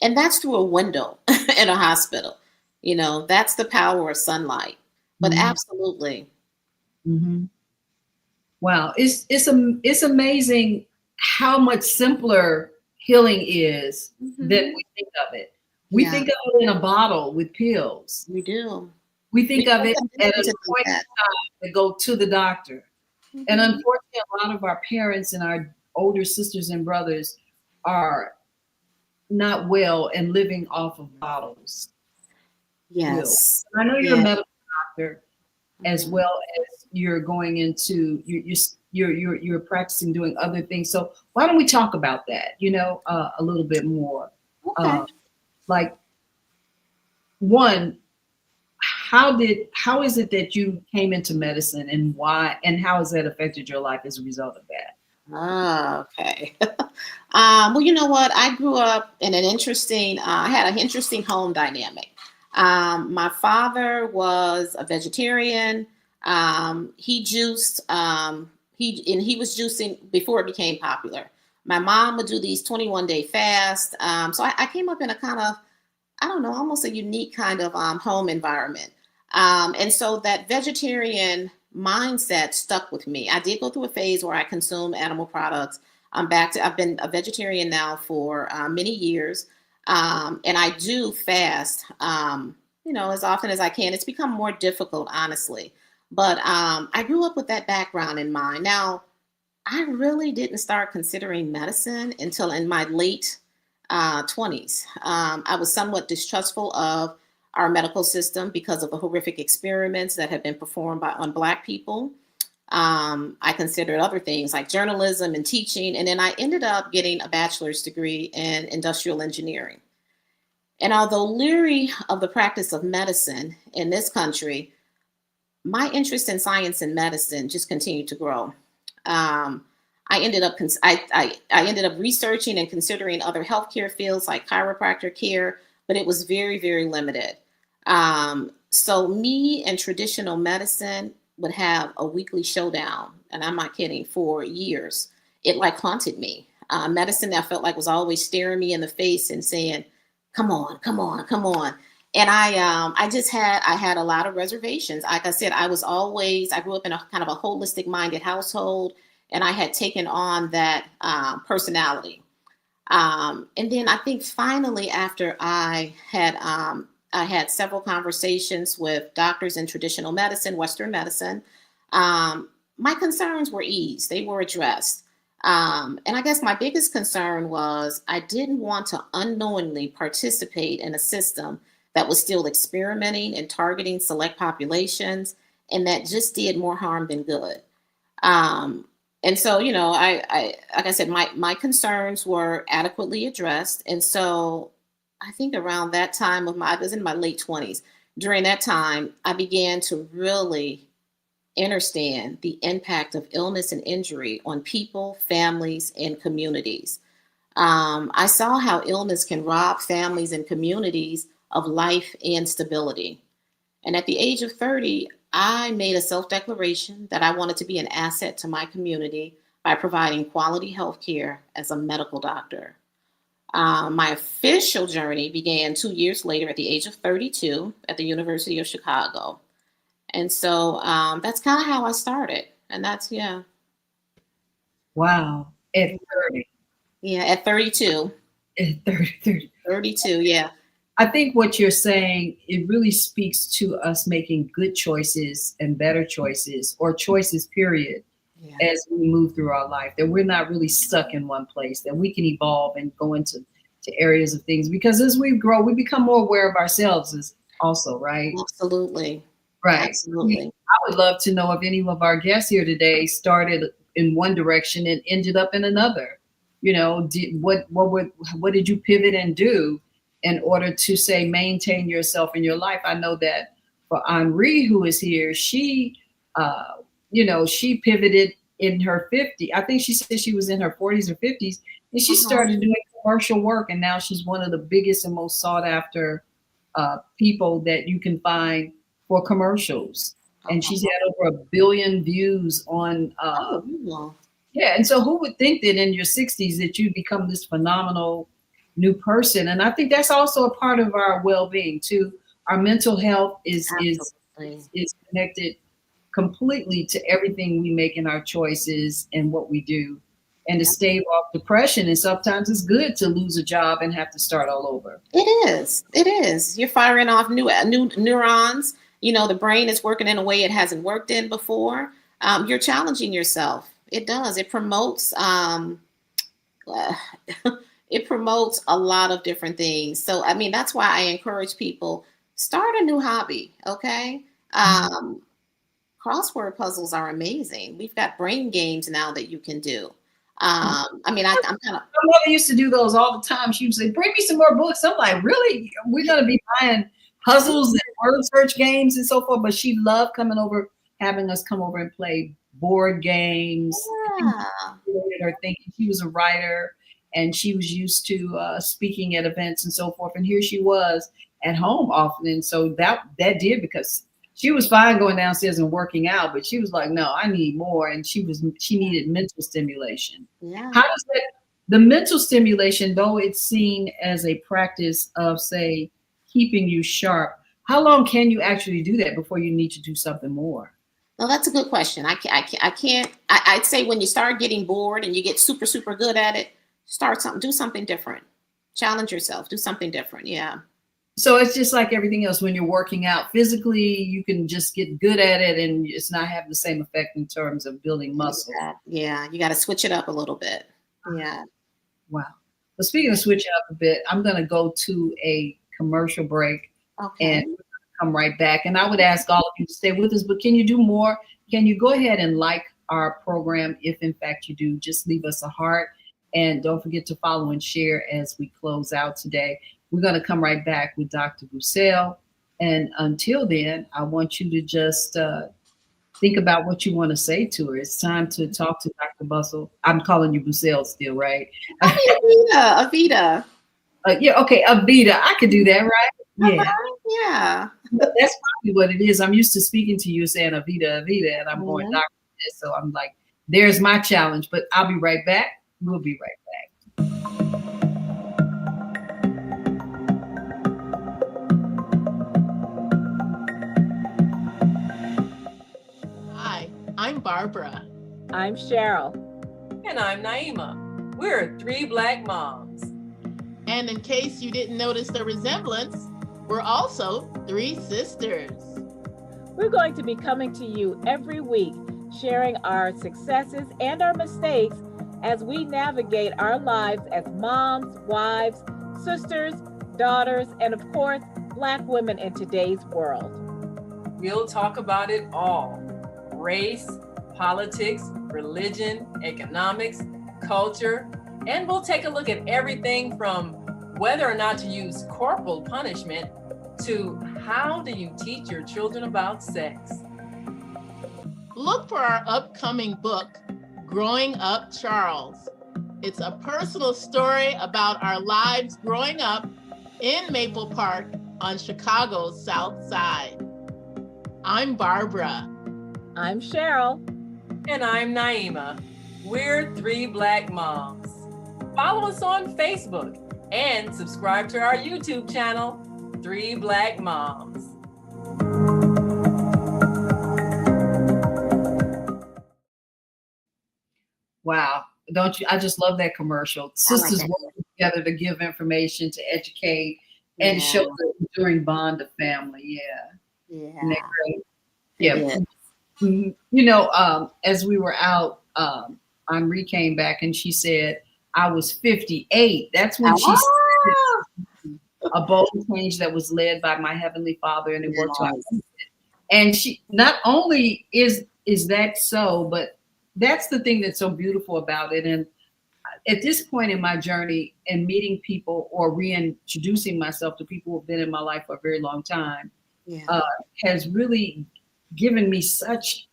And that's through a window in a hospital. That's the power of sunlight. But
Mm-hmm.
absolutely.
Mm-hmm. Wow, it's amazing how much simpler healing is than
Hmm.
we think of it. We
Yeah,
think of it in a bottle with pills.
we do.
We
We
think of
take
it
a
at
minute
an
to think
appointed
that.
time to go to the doctor. And
Hmm.
unfortunately, a lot of our parents and our older sisters and brothers are not well and living off of bottles, pills.
Yes.
And I know you're a
Yeah.
medical doctor, as
Hmm.
well as you're going into you're practicing doing other things. So why don't we talk about that? A little bit more.
Okay.
Uh, like one, how is it that you came into medicine and why and how has that affected your life as a result of that?
Ah, okay. Well, you know what? I grew up in an interesting, I had an interesting home dynamic. My father was a vegetarian. He juiced, he was juicing before it became popular. My mom would do these 21-day fasts. So I came up in a kind of, I don't know, almost a unique kind of home environment. And so that vegetarian mindset stuck with me. I did go through a phase where I consumed animal products. I've been a vegetarian now for many years. And I do fast, as often as I can. It's become more difficult, honestly. But I grew up with that background in mind. Now, I really didn't start considering medicine until in my late 20s. I was somewhat distrustful of our medical system because of the horrific experiments that have been performed on Black people. I considered other things like journalism and teaching, and then I ended up getting a bachelor's degree in industrial engineering. And although leery of the practice of medicine in this country, my interest in science and medicine just continued to grow. Um, I ended up researching and considering other healthcare fields like chiropractor care, but it was very, very limited. So me and traditional medicine would have a weekly showdown, and I'm not kidding, for years. It like haunted me. Medicine I felt like was always staring me in the face and saying, "Come on, come on, come on." And I had a lot of reservations. Like I said, I grew up in a kind of a holistic minded household, and I had taken on that personality. And then I think finally, after I had several conversations with doctors in traditional medicine, Western medicine, my concerns were eased. They were addressed. And I guess my biggest concern was I didn't want to unknowingly participate in a system that was still experimenting and targeting select populations, and that just did more harm than good. Um, and so, I like I said, my concerns were adequately addressed. And so I think around that time I was in my late 20s. During that time, I began to really understand the impact of illness and injury on people, families, and communities. I saw how illness can rob families and communities of life and stability. And at the age of 30, I made a self declaration that I wanted to be an asset to my community by providing quality health care as a medical doctor. My official journey began 2 years later at the age of 32 at the University of Chicago. And so that's kind of how I started. And that's, yeah.
Wow. At 30.
Yeah, at 32.
At 30.
32, yeah.
I think what you're saying, it really speaks to us making good choices and better choices, or choices, period,
Yeah.
as we move through our life, that we're not really stuck in one place, that we can evolve and go into areas of things. Because as we grow, we become more aware of ourselves as also, right?
Absolutely.
Right.
Absolutely.
I would love to know if any of our guests here today started in one direction and ended up in another. What did you pivot and do in order to, say, maintain yourself in your life? I know that for Henri, who is here, she pivoted in her 50s. I think she said she was in her 40s or 50s, and she started doing commercial work, and now she's one of the biggest and most sought after people that you can find for commercials. And she's had over 1 billion views on yeah. And so who would think that in your 60s that you'd become this phenomenal new person? And I think that's also a part of our well-being too. Our mental health is connected completely to everything we make in our choices and what we do. And to stave off depression, and sometimes it's good to lose a job and have to start all over.
It is. It is. You're firing off new neurons. The brain is working in a way it hasn't worked in before. You're challenging yourself. It does. It promotes it promotes a lot of different things. So, I mean, that's why I encourage people, start a new hobby. Okay. Crossword puzzles are amazing. We've got brain games now that you can do. I'm kind of.
My mother used to do those all the time. She would say, "Bring me some more books." I'm like, "Really? We're gonna be buying puzzles and word search games and so forth?" But she loved coming over, having us come over and play board games.
Yeah.
Her thinking. She was a writer, and she was used to speaking at events and so forth. And here she was at home often, and so that did, because she was fine going downstairs and working out, but she was like, "No, I need more." And she needed mental stimulation.
Yeah.
How does the mental stimulation, though it's seen as a practice of, say, keeping you sharp, how long can you actually do that before you need to do something more?
Well, that's a good question. I'd say when you start getting bored and you get super, super good at it, do something different. Challenge yourself, do something different. Yeah.
So it's just like everything else. When you're working out physically, you can just get good at it and it's not having the same effect in terms of building muscle.
Yeah. You got to switch it up a little bit. Yeah.
Wow. Well, speaking of switching up a bit, I'm going to go to a commercial break.
Okay.
And come right back. And I would ask all of you to stay with us, but can you do more? Can you go ahead and like our program? If in fact you do, just leave us a heart. And don't forget to follow and share as we close out today. We're going to come right back with Dr. Bussell. And until then, I want you to just think about what you want to say to her. It's time to talk to Dr. Bussell. I'm calling you Bussell still, right?
Aveda.
Yeah, okay, Aveda. I could do that, right? Yeah.
Yeah.
That's probably what it is. I'm used to speaking to you saying Aveda, and I'm going, Dr. So I'm like, there's my challenge, but I'll be right back. We'll be right back.
I'm Barbara.
I'm Cheryl.
And I'm Naima. We're three Black moms.
And in case you didn't notice the resemblance, we're also three sisters.
We're going to be coming to you every week, sharing our successes and our mistakes as we navigate our lives as moms, wives, sisters, daughters, and of course, Black women in today's world.
We'll talk about it all: race, politics, religion, economics, culture, and we'll take a look at everything from whether or not to use corporal punishment to how do you teach your children about sex.
Look for our upcoming book, Growing Up Charles. It's a personal story about our lives growing up in Maple Park on Chicago's South Side. I'm Barbara.
I'm Cheryl.
And I'm Naima. We're three Black moms. Follow us on Facebook and subscribe to our YouTube channel, Three Black Moms.
Wow. Don't you? I just love that commercial. Sisters working together to give information, to educate, and to show the enduring bond of family. Yeah. Isn't that great? Yeah. You know, as we were out, Henri came back and she said, I was 58. That's when she said a bold change that was led by my Heavenly Father, and it worked to our benefit. And she not only is that so, but that's the thing that's so beautiful about it. And at this point in my journey and meeting people or reintroducing myself to people who've been in my life for a very long time, has really given me such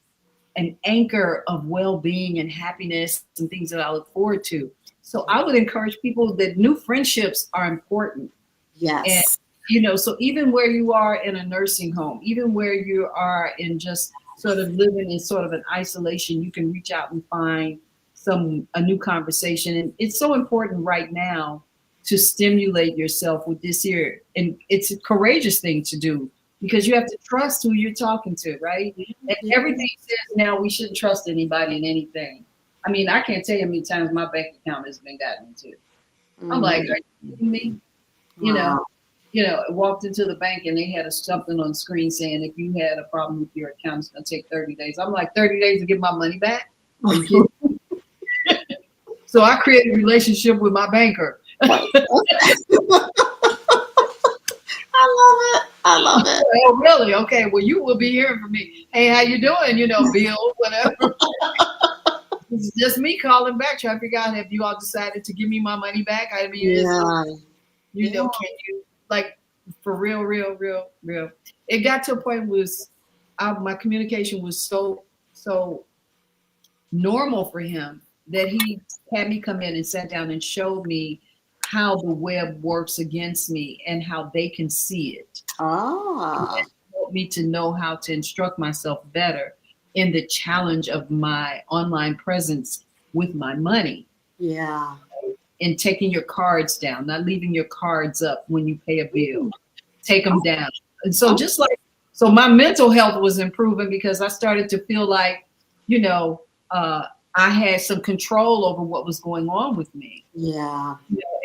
an anchor of well-being and happiness and things that I look forward to. So I would encourage people that new friendships are important.
Yes.
And, you know, so even where you are in a nursing home, even where you are in just sort of living in sort of an isolation, you can reach out and find a new conversation. And it's so important right now to stimulate yourself with this here. And it's a courageous thing to do because you have to trust who you're talking to, right? And everything says now we shouldn't trust anybody in anything. I mean, I can't tell you how many times my bank account has been gotten into. I'm like, are you kidding me? You know, I walked into the bank and they had something on screen saying if you had a problem with your account, it's gonna take 30 days. I'm like, 30 days to get my money back? Are you kidding me? So I created a relationship with my banker.
I love it.
Oh, really? Okay. Well, you will be hearing from me. Hey, how you doing? You know, Bill, whatever. It's just me calling back, trying to figure out have you all decided to give me my money back? I mean, you know, can you, like, for real. It got to a point my communication was so normal for him that he had me come in and sat down and showed me how the web works against me and how they can see it. And helped me to know how to instruct myself better in the challenge of my online presence with my money.
Yeah.
And taking your cards down, not leaving your cards up when you pay a bill. Take them down. And so so my mental health was improving because I started to feel like, you know, I had some control over what was going on with me.
Yeah.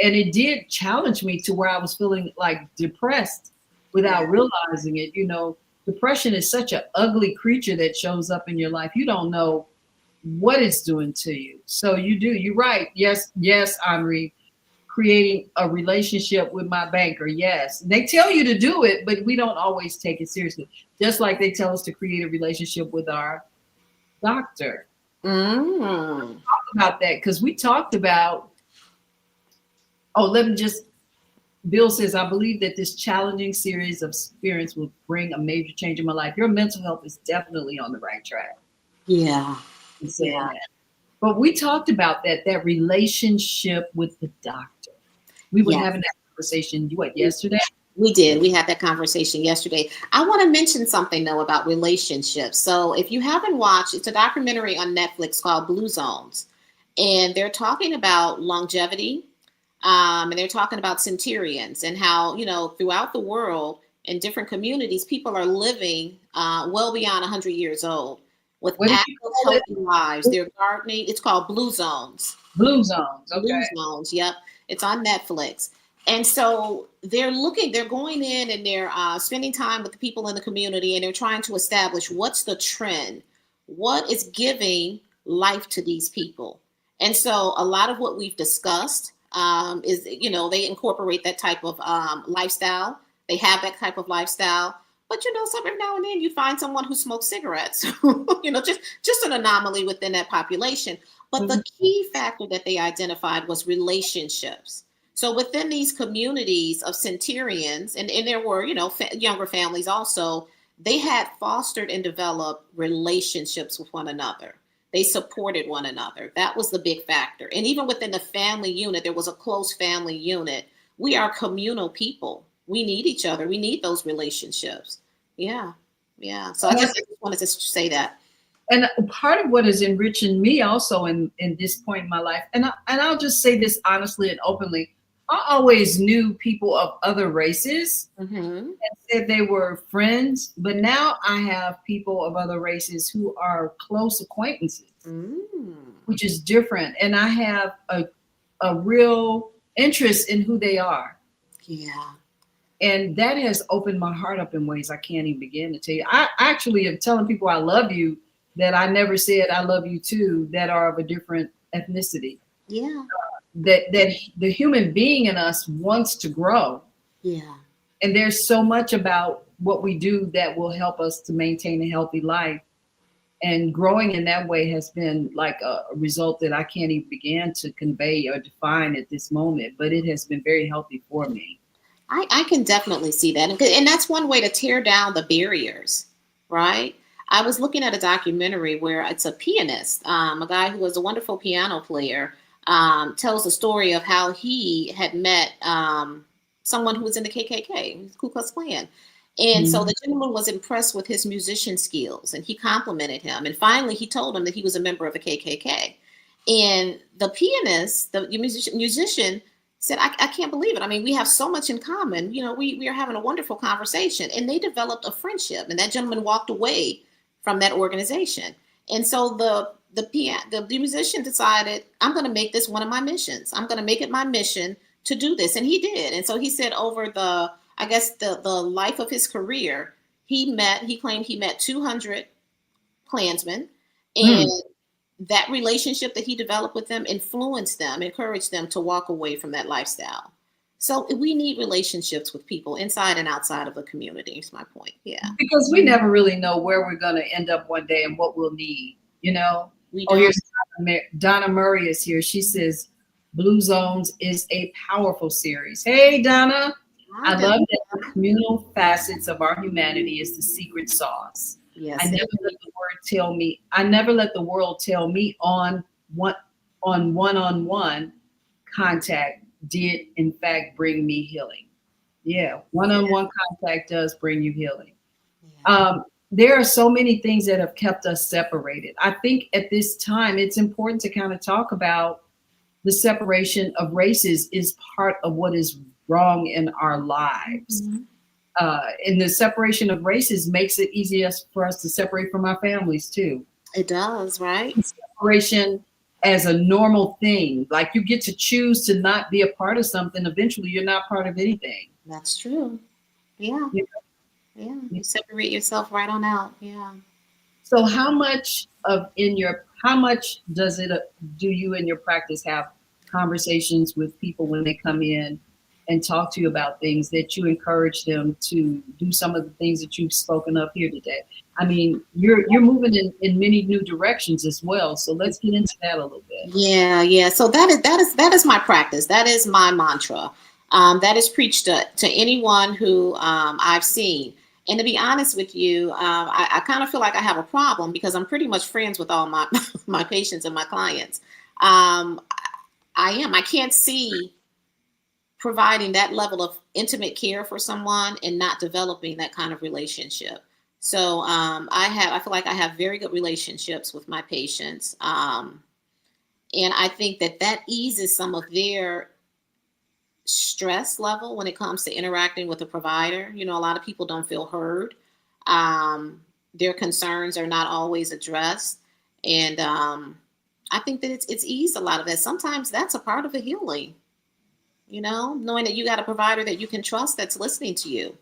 And it did challenge me to where I was feeling like depressed without realizing it. You know, depression is such an ugly creature that shows up in your life. You don't know what it's doing to you. So you're right. Yes, Henri, creating a relationship with my banker. Yes. They tell you to do it, but we don't always take it seriously. Just like they tell us to create a relationship with our doctor. Talk about that because we talked about, Bill says, I believe that this challenging series of experience will bring a major change in my life. Your mental health is definitely on the right track.
Yeah.
That. But we talked about that relationship with the doctor. We were having that conversation, yesterday?
We did. We had that conversation yesterday. I want to mention something, though, about relationships. So if you haven't watched, it's a documentary on Netflix called Blue Zones. And they're talking about longevity. And they're talking about centurions and how, you know, throughout the world in different communities, people are living well beyond 100 years old. with
What did
active,
you call it?
healthy lives. They're gardening. It's called Blue Zones.
Blue Zones.
Blue
Okay.
Zones. Yep. It's on Netflix. And so they're going in and they're spending time with the people in the community, and they're trying to establish what's the trend, what is giving life to these people. And so a lot of what we've discussed is, they incorporate that type of lifestyle. They have that type of lifestyle. But, every now and then you find someone who smokes cigarettes, just an anomaly within that population. But the key factor that they identified was relationships. So within these communities of centurions, and there were, younger families also, they had fostered and developed relationships with one another. They supported one another. That was the big factor. And even within the family unit, there was a close family unit. We are communal people. We need each other. We need those relationships. Yeah. Yeah. So I just wanted to say that.
And part of what is enriching me also in this point in my life, and I'll just say this honestly and openly, I always knew people of other races and said they were friends, but now I have people of other races who are close acquaintances, which is different. And I have a real interest in who they are.
Yeah.
And that has opened my heart up in ways I can't even begin to tell you. I actually am telling people I love you that I never said I love you too, that are of a different ethnicity.
Yeah.
That the human being in us wants to grow.
Yeah.
And there's so much about what we do that will help us to maintain a healthy life. And growing in that way has been like a result that I can't even begin to convey or define at this moment, but it has been very healthy for me.
I can definitely see that. And that's one way to tear down the barriers, right? I was looking at a documentary where it's a pianist, a guy who was a wonderful piano player, tells the story of how he had met someone who was in the KKK, Ku Klux Klan. And so the gentleman was impressed with his musician skills, and he complimented him. And finally, he told him that he was a member of the KKK. And the pianist, the musician said, I can't believe it. I mean, we have so much in common. We are having a wonderful conversation. And they developed a friendship. And that gentleman walked away from that organization. And so the musician decided, I'm going to make this one of my missions. I'm going to make it my mission to do this. And he did. And so he said over the life of his career, he claimed he met 200 Klansmen. And that relationship that he developed with them influenced them, encouraged them to walk away from that lifestyle. So we need relationships with people inside and outside of the community, is my point. Yeah.
Because we never really know where we're going to end up one day and what we'll need, Here's Donna Murray is here. She says, Blue Zones is a powerful series. Hey, Donna. I love that the communal facets of our humanity is the secret sauce.
Yes.
I never let the world tell me on one-on-one contact did in fact bring me healing. Yeah, one-on-one contact does bring you healing. Yeah. There are so many things that have kept us separated. I think at this time it's important to kind of talk about the separation of races is part of what is wrong in our lives. And the separation of races makes it easier for us to separate from our families too.
It does, right?
Separation as a normal thing. Like you get to choose to not be a part of something. Eventually you're not part of anything.
That's true. Yeah. Yeah. You separate yourself right on out. Yeah.
So how much do you in your practice have conversations with people when they come in and talk to you about things that you encourage them to do some of the things that you've spoken of here today? I mean, you're moving in many new directions as well. So let's get into that a little bit.
Yeah. So that is my practice. That is my mantra. That is preached to anyone who I've seen. And to be honest with you, I kind of feel like I have a problem because I'm pretty much friends with all my my patients and my clients. I can't see providing that level of intimate care for someone and not developing that kind of relationship. So I feel like I have very good relationships with my patients. And I think that eases some of their stress level when it comes to interacting with a provider. A lot of people don't feel heard. Their concerns are not always addressed. And I think that it's eased a lot of that. Sometimes that's a part of the healing, knowing that you got a provider that you can trust that's listening to you.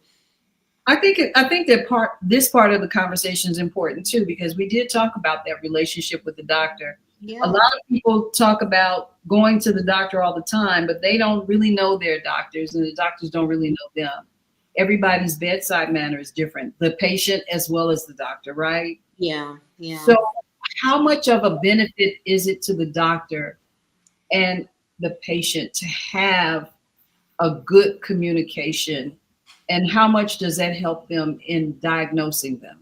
I think that this part of the conversation is important too, because we did talk about that relationship with the doctor.
Yeah.
A lot of people talk about going to the doctor all the time, but they don't really know their doctors, and the doctors don't really know them. Everybody's bedside manner is different, the patient as well as the doctor, right?
Yeah. Yeah.
So how much of a benefit is it to the doctor and the patient to have a good communication, and how much does that help them in diagnosing them?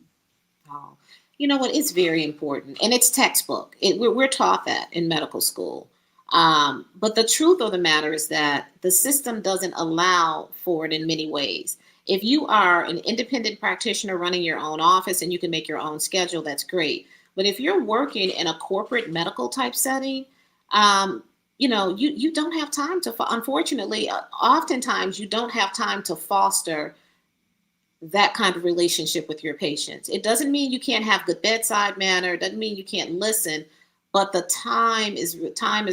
Oh, you know what? It's very important, and it's textbook. We're taught that in medical school. But the truth of the matter is that the system doesn't allow for it in many ways. If you are an independent practitioner running your own office and you can make your own schedule, that's great. But if you're working in a corporate medical type setting, you don't have time to, unfortunately, oftentimes you don't have time to foster that kind of relationship with your patients. It doesn't mean you can't have good bedside manner. It doesn't mean you can't listen, but the time is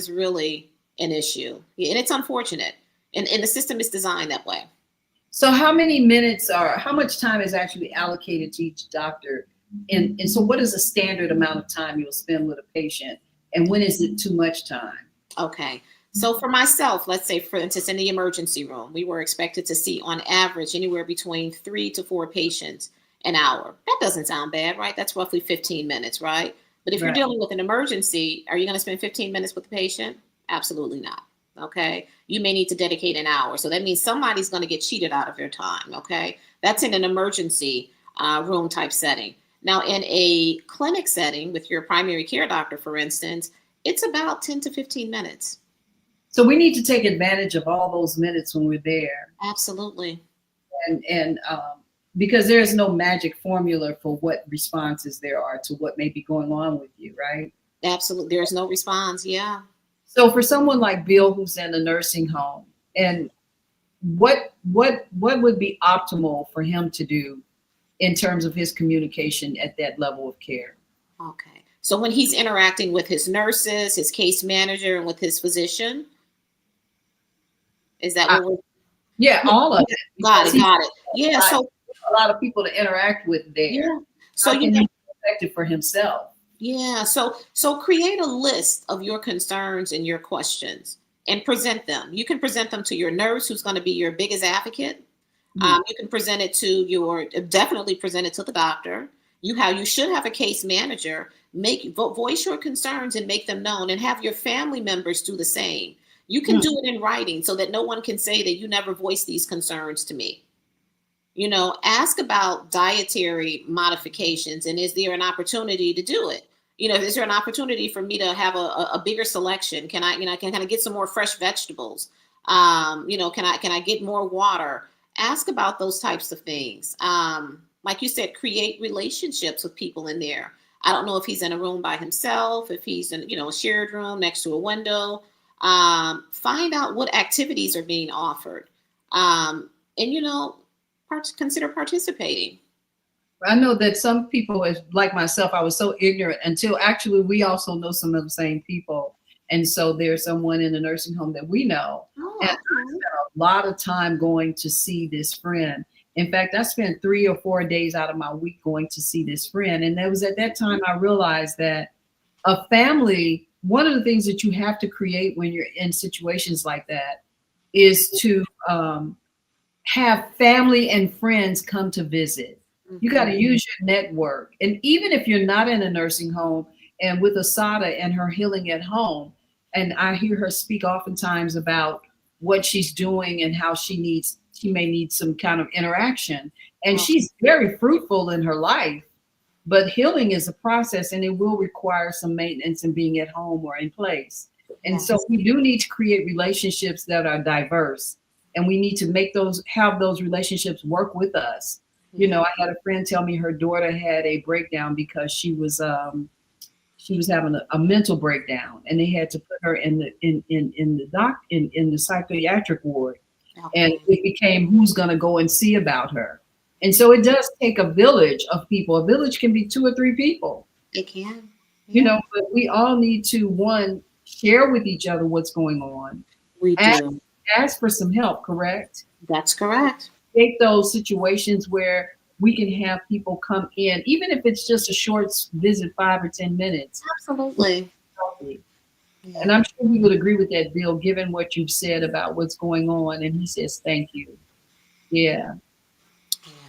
really an issue, and it's unfortunate. And the system is designed that way.
So how much time is actually allocated to each doctor? And so what is a standard amount of time you'll spend with a patient? And when is it too much time?
Okay. So for myself, let's say, for instance, in the emergency room, we were expected to see on average anywhere between 3 to 4 patients an hour. That doesn't sound bad, right? That's roughly 15 minutes, right? But if you're dealing with an emergency, are you going to spend 15 minutes with the patient? Absolutely not. Okay. You may need to dedicate an hour. So that means somebody's going to get cheated out of their time. Okay. That's in an emergency room type setting. Now, in a clinic setting with your primary care doctor, for instance, it's about 10 to 15 minutes.
So we need to take advantage of all those minutes when we're there.
Absolutely.
And because there is no magic formula for what responses there are to what may be going on with you, right?
Absolutely. There's no response. Yeah.
So for someone like Bill who's in a nursing home, and what would be optimal for him to do in terms of his communication at that level of care?
Okay. So when he's interacting with his nurses, his case manager, and with his physician, is that what we're?
Yeah, all of it.
Got it. Yeah. So
a lot of people to interact with there.
Yeah. So
you can be effective for himself.
Yeah. So create a list of your concerns and your questions and present them. You can present them to your nurse, who's going to be your biggest advocate. You can present it to definitely present it to the doctor. You should have a case manager. Voice your concerns and make them known, and have your family members do the same. You can do it in writing so that no one can say that you never voiced these concerns to me. Ask about dietary modifications, and is there an opportunity to do it? Is there an opportunity for me to have a bigger selection? Can I get some more fresh vegetables? Can I get more water? Ask about those types of things. Like you said, create relationships with people in there. I don't know if he's in a room by himself, if he's in, a shared room next to a window. Find out what activities are being offered. And, consider participating.
I know that some people, like myself, I was so ignorant until actually we also know some of the same people. And so there's someone in the nursing home that we know. And I spent a lot of time going to see this friend. In fact, I spent 3 or 4 days out of my week going to see this friend. And it was at that time I realized that a family, one of the things that you have to create when you're in situations like that is to have family and friends come to visit. You got to use your network. And even if you're not in a nursing home, and with Asada and her healing at home, and I hear her speak oftentimes about what she's doing and how she may need some kind of interaction. And she's very fruitful in her life, but healing is a process, and it will require some maintenance and being at home or in place. And so we do need to create relationships that are diverse, and we need to have those relationships work with us. I had a friend tell me her daughter had a breakdown because she was having a mental breakdown, and they had to put her in the psychiatric ward. And it became who's going to go and see about her. And so it does take a village of people. A village can be 2 or 3 people,
It can.
you
Yeah,
know, but we all need to, one, share with each other what's going on,
we
ask,
do.
ask for some help, correct?
That's correct.
Take those situations where we can have people come in, even if it's just a short visit, 5 or 10 minutes.
Absolutely.
Healthy.
Yeah.
And I'm sure he would agree with that, Bill, given what you've said about what's going on. And he says, thank you. Yeah,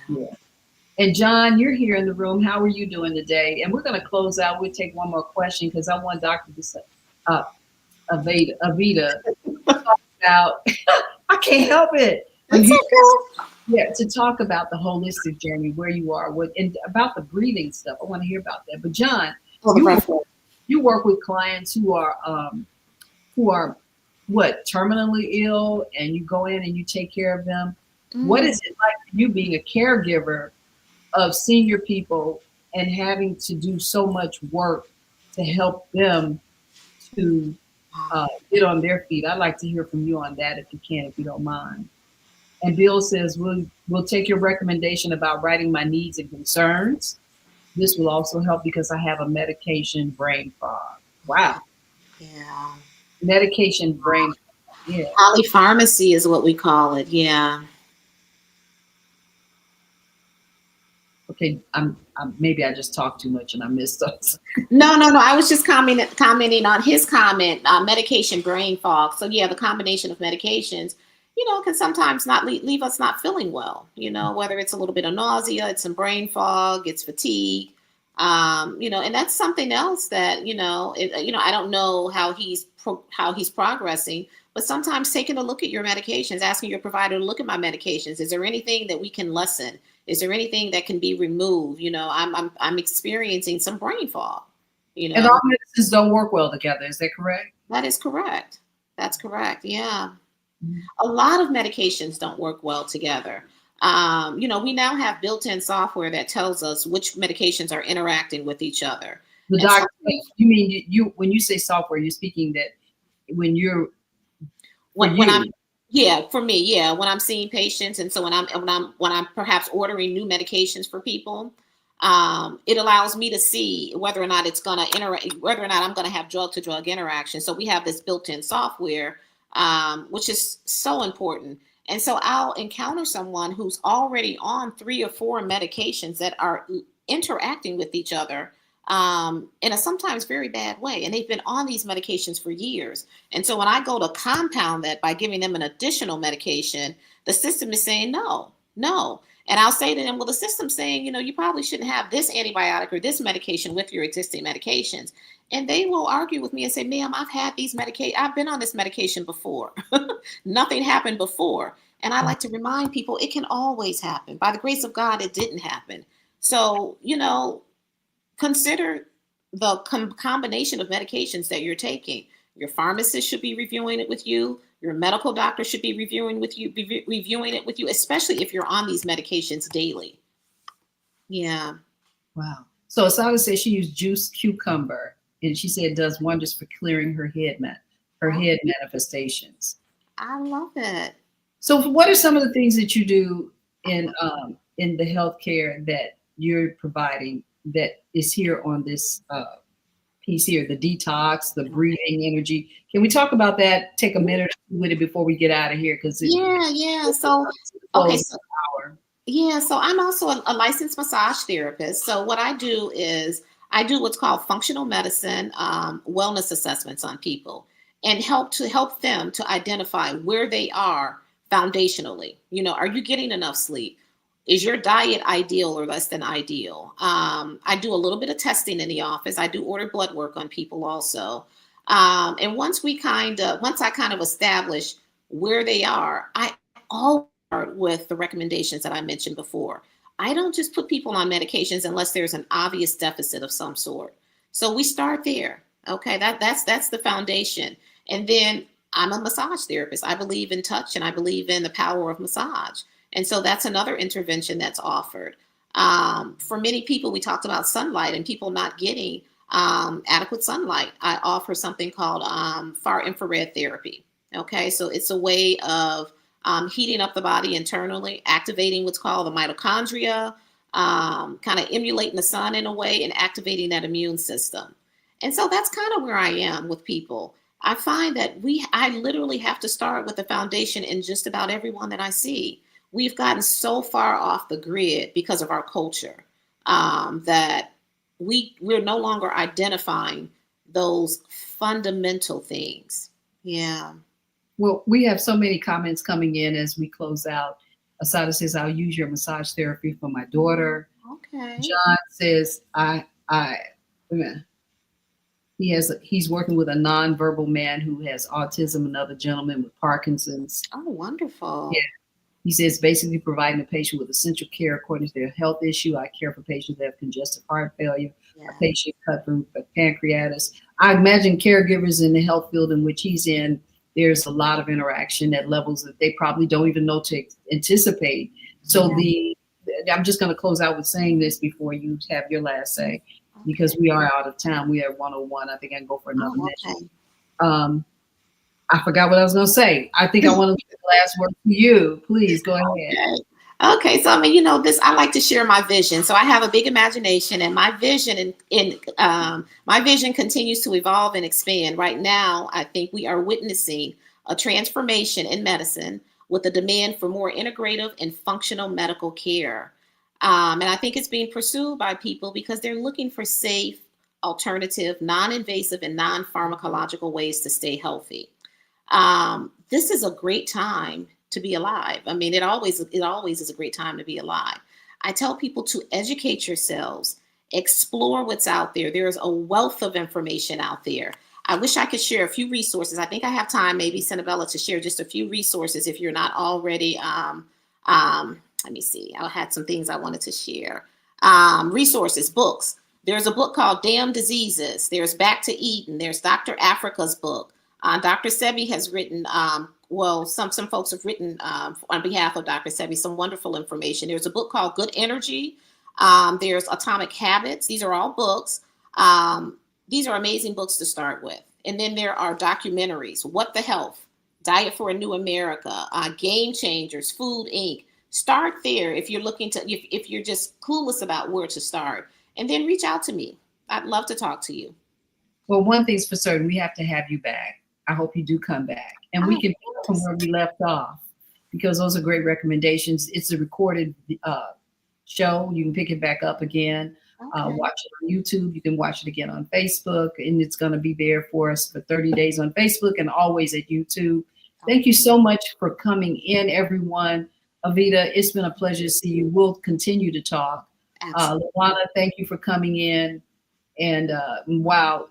Yeah.
yeah. And John, you're here in the room. How are you doing today? And we're going to close out. We'll take one more question because I want Dr. Uh, Aveda to talk about, I can't help it.
It's okay.
Yeah, to talk about the holistic journey, where you are, and about the breathing stuff. I want to hear about that. But John,
Well, the
you
breath work.
you work with clients who are what, terminally ill, and you go in and you take care of them. What is it like for you being a caregiver of senior people and having to do so much work to help them to get on their feet? I'd like to hear from you on that if you can, if you don't mind. And Bill says, we'll take your recommendation about writing my needs and concerns. This will also help because I have a medication brain fog. Wow.
Yeah.
Medication brain fog. Yeah.
Polypharmacy is what we call it. Yeah.
Okay. I'm maybe I just talked too much and I missed us.
No. I was just commenting on his comment, medication brain fog. So yeah, the combination of medications, can sometimes not leave us not feeling well. Whether it's a little bit of nausea, it's some brain fog, it's fatigue. And that's something else that I don't know how he's progressing, but sometimes taking a look at your medications, asking your provider to look at my medications. Is there anything that we can lessen? Is there anything that can be removed? I'm experiencing some brain fog.
And all medicines don't work well together. Is that correct?
That is correct. That's correct. Yeah.
Mm-hmm.
A lot of medications don't work well together. We now have built-in software that tells us which medications are interacting with each other.
The doctor, you mean you when you say software, you're speaking that when you're
when I'm for me, yeah, when I'm seeing patients, and so when I'm perhaps ordering new medications for people, it allows me to see whether or not it's going to interact, whether or not I'm going to have drug-to-drug interaction. So we have this built-in software, which is so important. And so I'll encounter someone who's already on 3 or 4 medications that are interacting with each other in a sometimes very bad way. And they've been on these medications for years. And so when I go to compound that by giving them an additional medication, the system is saying, no. And I'll say to them, well, the system's saying, you probably shouldn't have this antibiotic or this medication with your existing medications. And they will argue with me and say, ma'am, I've been on this medication before. Nothing happened before. And I like to remind people it can always happen. By the grace of God, it didn't happen. So, consider the combination of medications that you're taking. Your pharmacist should be reviewing it with you. Your medical doctor should be reviewing it with you, especially if you're on these medications daily. Yeah.
Wow. So Asada says she used juice cucumber, and she said it does wonders for clearing her head manifestations.
I love it.
So what are some of the things that you do in the healthcare that you're providing that is here on this piece here, the detox, the breathing energy? Can we talk about that? Take a minute with it before we get out of here, because
yeah. So okay, so I'm also a licensed massage therapist. So what I do is I do what's called functional medicine wellness assessments on people, and help them to identify where they are foundationally. Are you getting enough sleep? Is your diet ideal or less than ideal? I do a little bit of testing in the office. I do order blood work on people also. And once I kind of establish where they are, I always start with the recommendations that I mentioned before. I don't just put people on medications unless there's an obvious deficit of some sort. So we start there. Okay, that's the foundation. And then I'm a massage therapist. I believe in touch, and I believe in the power of massage. And so that's another intervention that's offered. For many people, we talked about sunlight and people not getting adequate sunlight. I offer something called far infrared therapy. Okay, so it's a way of heating up the body internally, activating what's called the mitochondria, kind of emulating the sun in a way and activating that immune system. And so that's kind of where I am with people. I find that I literally have to start with the foundation in just about everyone that I see. We've gotten so far off the grid because of our culture that we're no longer identifying those fundamental things. Yeah.
Well, we have so many comments coming in as we close out. Asada says, I'll use your massage therapy for my daughter.
Okay.
John says, he's working with a nonverbal man who has autism, another gentleman with Parkinson's.
Oh, wonderful.
Yeah. He says, basically providing a patient with essential care according to their health issue. I care for patients that have congestive heart failure, a patient cut from pancreatitis. I imagine caregivers in the health field in which he's in, there's a lot of interaction at levels that they probably don't even know to anticipate. So I'm just going to close out with saying this before you have your last say, because we are out of time. We have 101. I think I can go for another minute. I forgot what I was going to say. I think I want to leave the last word to you. Please go ahead.
Okay. So, I mean, I like to share my vision. So I have a big imagination, and my vision my vision continues to evolve and expand. Right now, I think we are witnessing a transformation in medicine with a demand for more integrative and functional medical care. And I think it's being pursued by people because they're looking for safe, alternative, non-invasive, and non-pharmacological ways to stay healthy. This is a great time to be alive. I mean, it always is a great time to be alive. I tell people to educate yourselves, explore what's out there. There's a wealth of information out there. I wish I could share a few resources. I think I have time, maybe, Senabella, to share just a few resources if you're not already. Let me see. I had some things I wanted to share. Resources, books. There's a book called Damn Diseases. There's Back to Eden. There's Dr. Africa's book. Dr. Sebi has written, some folks have written on behalf of Dr. Sebi some wonderful information. There's a book called Good Energy. There's Atomic Habits. These are all books. These are amazing books to start with. And then there are documentaries. What the Health, Diet for a New America, Game Changers, Food Inc. Start there if you're if you're just clueless about where to start. And then reach out to me. I'd love to talk to you.
Well, one thing's for certain, we have to have you back. I hope you do come back. And we can pick up from where we left off, because those are great recommendations. It's a recorded show. You can pick it back up again. Watch it on YouTube. You can watch it again on Facebook, and it's going to be there for us for 30 days on Facebook and always at YouTube. Thank you so much for coming in, everyone. Aveda, it's been a pleasure to see you. We'll continue to talk. Luana, thank you for coming in. And wow,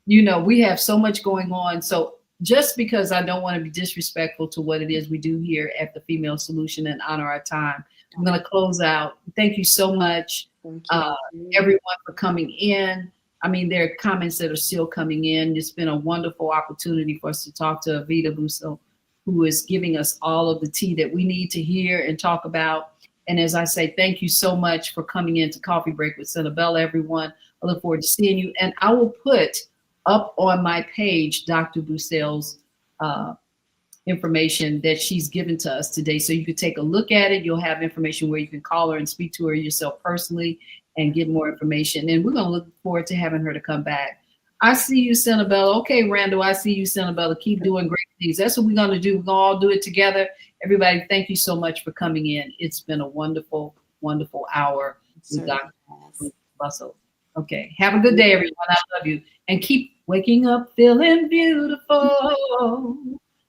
we have so much going on. So just because I don't want to be disrespectful to what it is we do here at the Female Solution and honor our time, I'm going to close out. Thank you so much, everyone, for coming in. I mean, there are comments that are still coming in. It's been a wonderful opportunity for us to talk to Aveda Bussell, who is giving us all of the tea that we need to hear and talk about. And as I say, thank you so much for coming into Coffee Break with Senabella, everyone. I look forward to seeing you. And I will put up on my page Dr. Bussell's information that she's given to us today. So you could take a look at it. You'll have information where you can call her and speak to her yourself personally and get more information. And we're going to look forward to having her to come back. I see you, Senabella. Okay, Randall, I see you, Senabella. Keep doing great things. That's what we're going to do. We're going to all do it together. Everybody, thank you so much for coming in. It's been a wonderful, wonderful hour with Dr. Bussell. Okay, have a good day, everyone. I love you. And keep waking up feeling beautiful.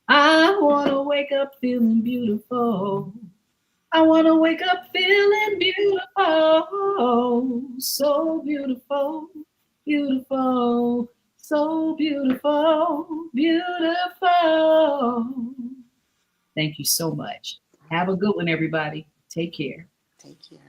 I want to wake up feeling beautiful. I want to wake up feeling beautiful. So beautiful, beautiful, so beautiful, beautiful. Thank you so much. Have a good one, everybody. Take care.
Take care.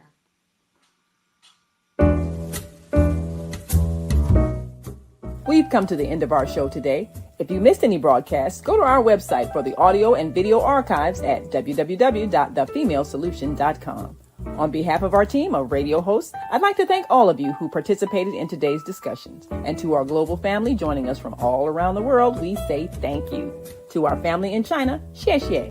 We've come to the end of our show today. If you missed any broadcasts, go to our website for the audio and video archives at www.thefemalesolution.com. On behalf of our team of radio hosts, I'd like to thank all of you who participated in today's discussions. And to our global family joining us from all around the world, we say thank you. To our family in China, xie xie.